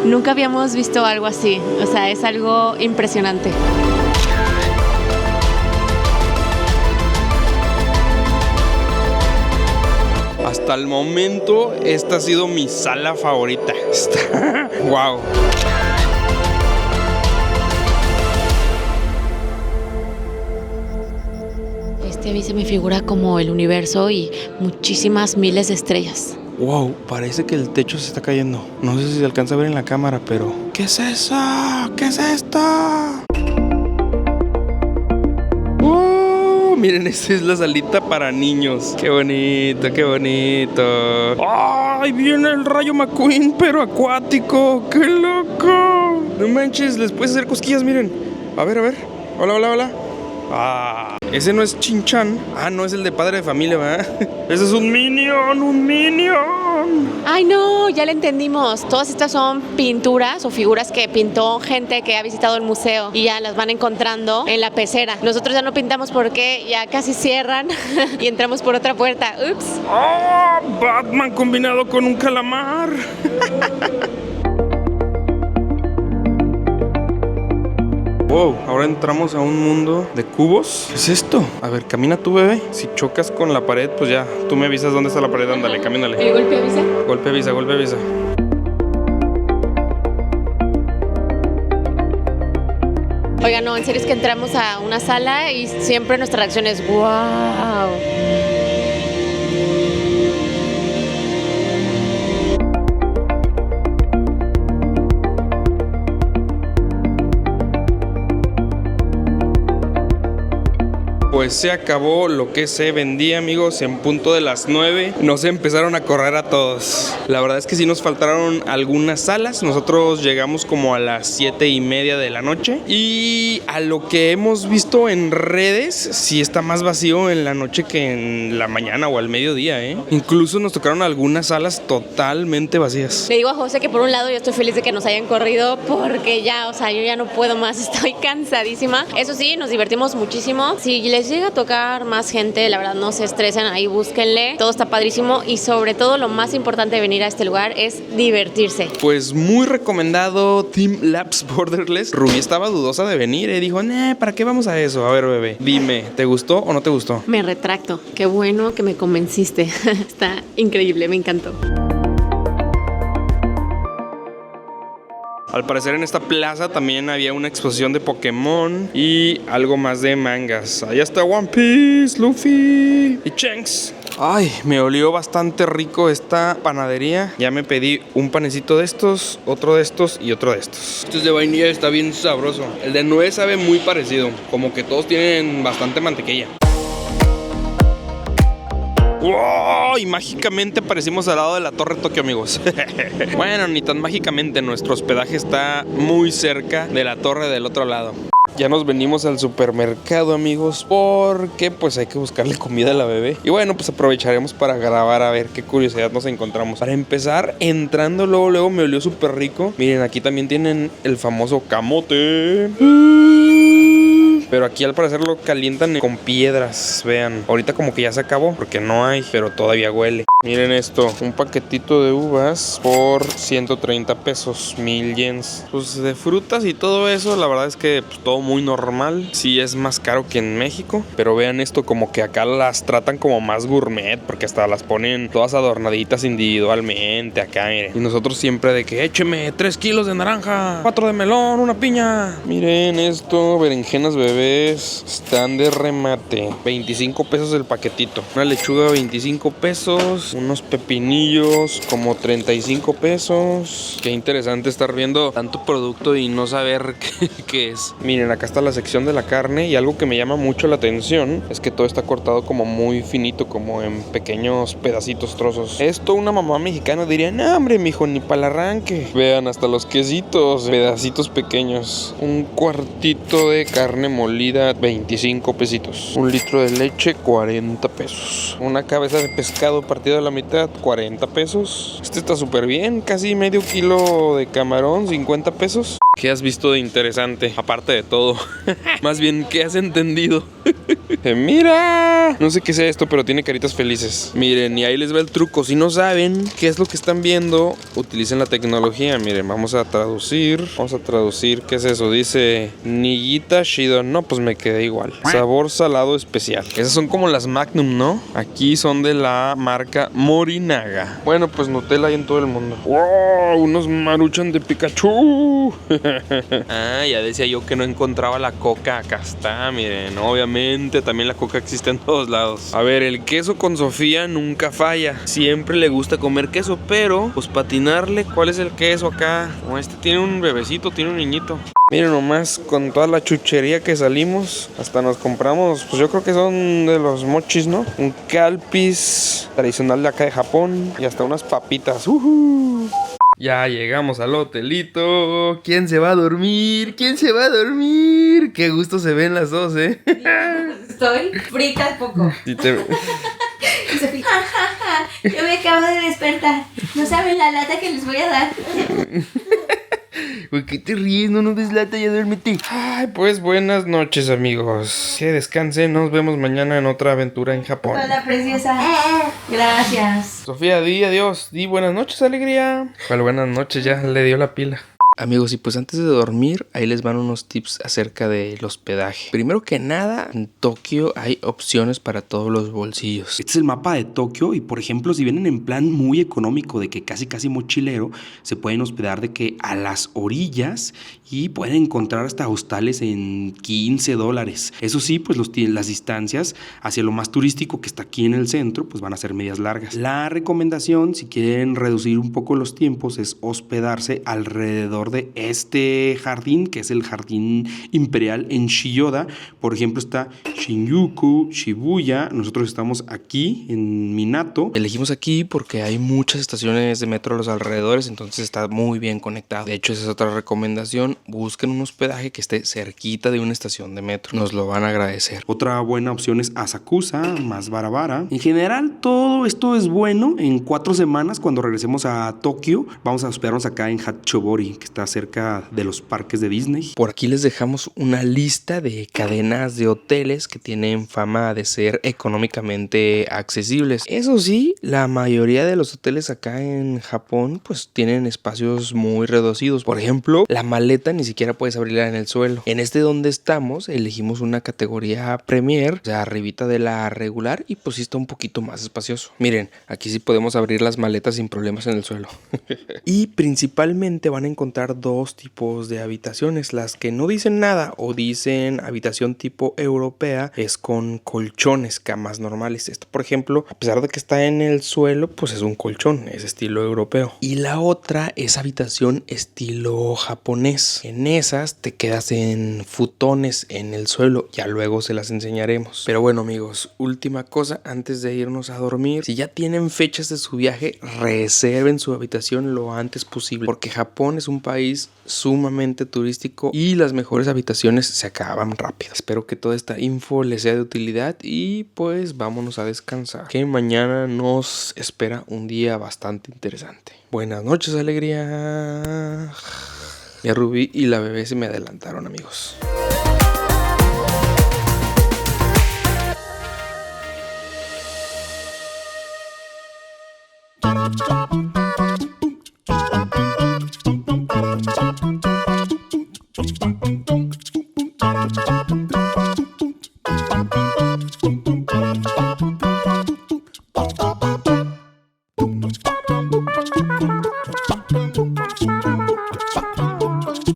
Nunca habíamos visto algo así. O sea, es algo impresionante. Hasta el momento, esta ha sido mi sala favorita. ¡Wow! Este a mí se me figura como el universo y muchísimas miles de estrellas. ¡Wow! Parece que el techo se está cayendo. No sé si se alcanza a ver en la cámara, pero... ¿Qué es eso? ¿Qué es esto? Miren, esta es la salita para niños. Qué bonito, qué bonito. ¡Ay! Viene el Rayo McQueen, pero acuático. ¡Qué loco! No manches, les puedes hacer cosquillas, miren. A ver, a ver. Hola, hola, hola. Ah, ese no es Chin-Chan. Ah, no, es el de Padre de Familia, ¿verdad? Ese es un Minion, un Minion. Ay, no, ya le entendimos. Todas estas son pinturas o figuras que pintó gente que ha visitado el museo y ya las van encontrando en la pecera. Nosotros ya no pintamos porque ya casi cierran y entramos por otra puerta. Ups. ¡Oh! Batman combinado con un calamar. Wow, ahora entramos a un mundo de cubos. ¿Qué es esto? A ver, camina tú, bebé. Si chocas con la pared, pues ya, tú me avisas dónde está la pared. Ándale, camínale. ¿El golpe avisa? Golpe avisa, golpe avisa. Oigan, no, en serio es que entramos a una sala y siempre nuestra reacción es ¡wow! Pues se acabó lo que se vendía, amigos. En punto de las 9 nos empezaron a correr a todos. La verdad es que sí nos faltaron algunas salas. Nosotros llegamos como a las 7:30 de la noche. Y a lo que hemos visto en redes, sí está más vacío en la noche que en la mañana o al mediodía, ¿eh? Incluso nos tocaron algunas salas totalmente vacías. Le digo a José que por un lado yo estoy feliz de que nos hayan corrido porque ya, o sea, yo ya no puedo más, estoy cansadísima. Eso sí, nos divertimos muchísimo. Si les llega a tocar más gente, la verdad no se estresen, ahí búsquenle. Todo está padrísimo y sobre todo lo más importante de venir a este lugar es divertirse. Pues muy recomendado Team Labs Borderless. Rubí estaba dudosa de venir y dijo, ¿para qué vamos a eso? A ver, bebé, dime, ¿te gustó o no te gustó? Me retracto, qué bueno que me convenciste. Está increíble, me encantó. Al parecer en esta plaza también había una exposición de Pokémon y algo más de mangas. Allá está One Piece, Luffy y Shanks. Ay, me olió bastante rico esta panadería. Ya me pedí un panecito de estos, otro de estos y otro de estos. Este es de vainilla, está bien sabroso. El de nuez sabe muy parecido, como que todos tienen bastante mantequilla. ¡Wow! Y mágicamente aparecimos al lado de la Torre Tokio, amigos. Bueno, ni tan mágicamente, nuestro hospedaje está muy cerca de la torre del otro lado. Ya nos venimos al supermercado, amigos, porque pues hay que buscarle comida a la bebé. Y bueno, pues aprovecharemos para grabar a ver qué curiosidad nos encontramos. Para empezar, entrando luego me olió súper rico. Miren, aquí también tienen el famoso camote. Pero aquí al parecer lo calientan con piedras, vean. Ahorita como que ya se acabó porque no hay, pero todavía huele. Miren esto, un paquetito de uvas por 130 pesos, 1000 yens. Pues de frutas y todo eso, la verdad es que pues, todo muy normal. Sí es más caro que en México, pero vean esto, como que acá las tratan como más gourmet, porque hasta las ponen todas adornaditas individualmente acá, miren. Y nosotros siempre de que écheme 3 kilos de naranja, 4 de melón, una piña. Miren esto, berenjenas bebés, están de remate, 25 pesos el paquetito. Una lechuga 25 pesos, unos pepinillos como 35 pesos. Qué interesante estar viendo tanto producto y no saber qué es. Miren, acá está la sección de la carne y algo que me llama mucho la atención es que todo está cortado como muy finito, como en pequeños pedacitos, trozos. Esto una mamá mexicana diría, no hombre, mijo, ni para el arranque. Vean, hasta los quesitos, pedacitos pequeños. Un cuartito de carne molida, 25 pesitos. Un litro de leche, 40 pesos. Una cabeza de pescado partida a la mitad, 40 pesos. Este está súper bien, casi medio kilo de camarón, 50 pesos. ¿Qué has visto de interesante? Aparte de todo. Más bien, ¿qué has entendido? ¡Mira! No sé qué sea esto, pero tiene caritas felices. Miren, y ahí les va el truco. Si no saben qué es lo que están viendo, utilicen la tecnología. Miren, vamos a traducir. ¿Qué es eso? Dice Nigita Shido. No, pues me quedé igual. Sabor salado especial. Esas son como las Magnum, ¿no? Aquí son de la marca Morinaga. Bueno, pues Nutella hay en todo el mundo. ¡Wow! Unos Maruchan de Pikachu. Ya decía yo que no encontraba la coca. Acá está, miren. Obviamente también la coca existe en todos lados. A ver, el queso con Sofía nunca falla. Siempre le gusta comer queso, pero pues patinarle, ¿cuál es el queso acá? Como este tiene un bebecito, tiene un niñito. Miren nomás, con toda la chuchería que salimos, hasta nos compramos, pues yo creo que son de los mochis, ¿no? Un calpis tradicional de acá de Japón y hasta unas papitas. Ya llegamos al hotelito. ¿Quién se va a dormir? Qué gusto se ven las dos, ¿eh? Estoy frita poco. Sí te... Yo me acabo de despertar. No saben la lata que les voy a dar. ¿Por qué te ríes? No nos des lata, ya duérmete. Ay, pues buenas noches, amigos. Que descansen, nos vemos mañana en otra aventura en Japón. Hola, preciosa. Gracias. Sofía, di adiós. Di buenas noches, alegría. ¿Cuál buenas noches? Ya le dio la pila. Amigos, y pues antes de dormir, ahí les van unos tips acerca del hospedaje. Primero que nada, en Tokio hay opciones para todos los bolsillos. Este es el mapa de Tokio y, por ejemplo, si vienen en plan muy económico de que casi mochilero, se pueden hospedar de que a las orillas y pueden encontrar hasta hostales en $15. Eso sí, pues las distancias hacia lo más turístico que está aquí en el centro, pues van a ser medias largas. La recomendación, si quieren reducir un poco los tiempos, es hospedarse alrededor de este jardín, que es el Jardín Imperial en Chiyoda. Por ejemplo, está Shinjuku, Shibuya. Nosotros estamos aquí en Minato. Elegimos aquí porque hay muchas estaciones de metro a los alrededores, entonces está muy bien conectado. De hecho, esa es otra recomendación. Busquen un hospedaje que esté cerquita de una estación de metro. Nos lo van a agradecer. Otra buena opción es Asakusa, más Barabara. En general, todo esto es bueno. En 4 semanas, cuando regresemos a Tokio, vamos a hospedarnos acá en Hachobori, que está cerca de los parques de Disney. Por aquí les dejamos una lista de cadenas de hoteles que tienen fama de ser económicamente accesibles. Eso sí, la mayoría de los hoteles acá en Japón pues tienen espacios muy reducidos. Por ejemplo, la maleta ni siquiera puedes abrirla en el suelo. En este donde estamos elegimos una categoría Premier, o sea, arribita de la regular, y pues sí está un poquito más espacioso. Miren, aquí sí podemos abrir las maletas sin problemas en el suelo. Y principalmente van a encontrar 2 tipos de habitaciones. Las que no dicen nada o dicen habitación tipo europea es con colchones, camas normales. Esto, por ejemplo, a pesar de que está en el suelo, pues es un colchón, es estilo europeo. Y la otra es habitación estilo japonés. En esas te quedas en futones en el suelo, ya luego se las enseñaremos. Pero bueno, amigos, última cosa antes de irnos a dormir. Si ya tienen fechas de su viaje, reserven su habitación lo antes posible, porque Japón es un país sumamente turístico y las mejores habitaciones se acaban rápido. Espero que toda esta info les sea de utilidad y pues vámonos a descansar, que mañana nos espera un día bastante interesante. Buenas noches, alegría. Ya Rubí y la bebé se me adelantaron, amigos.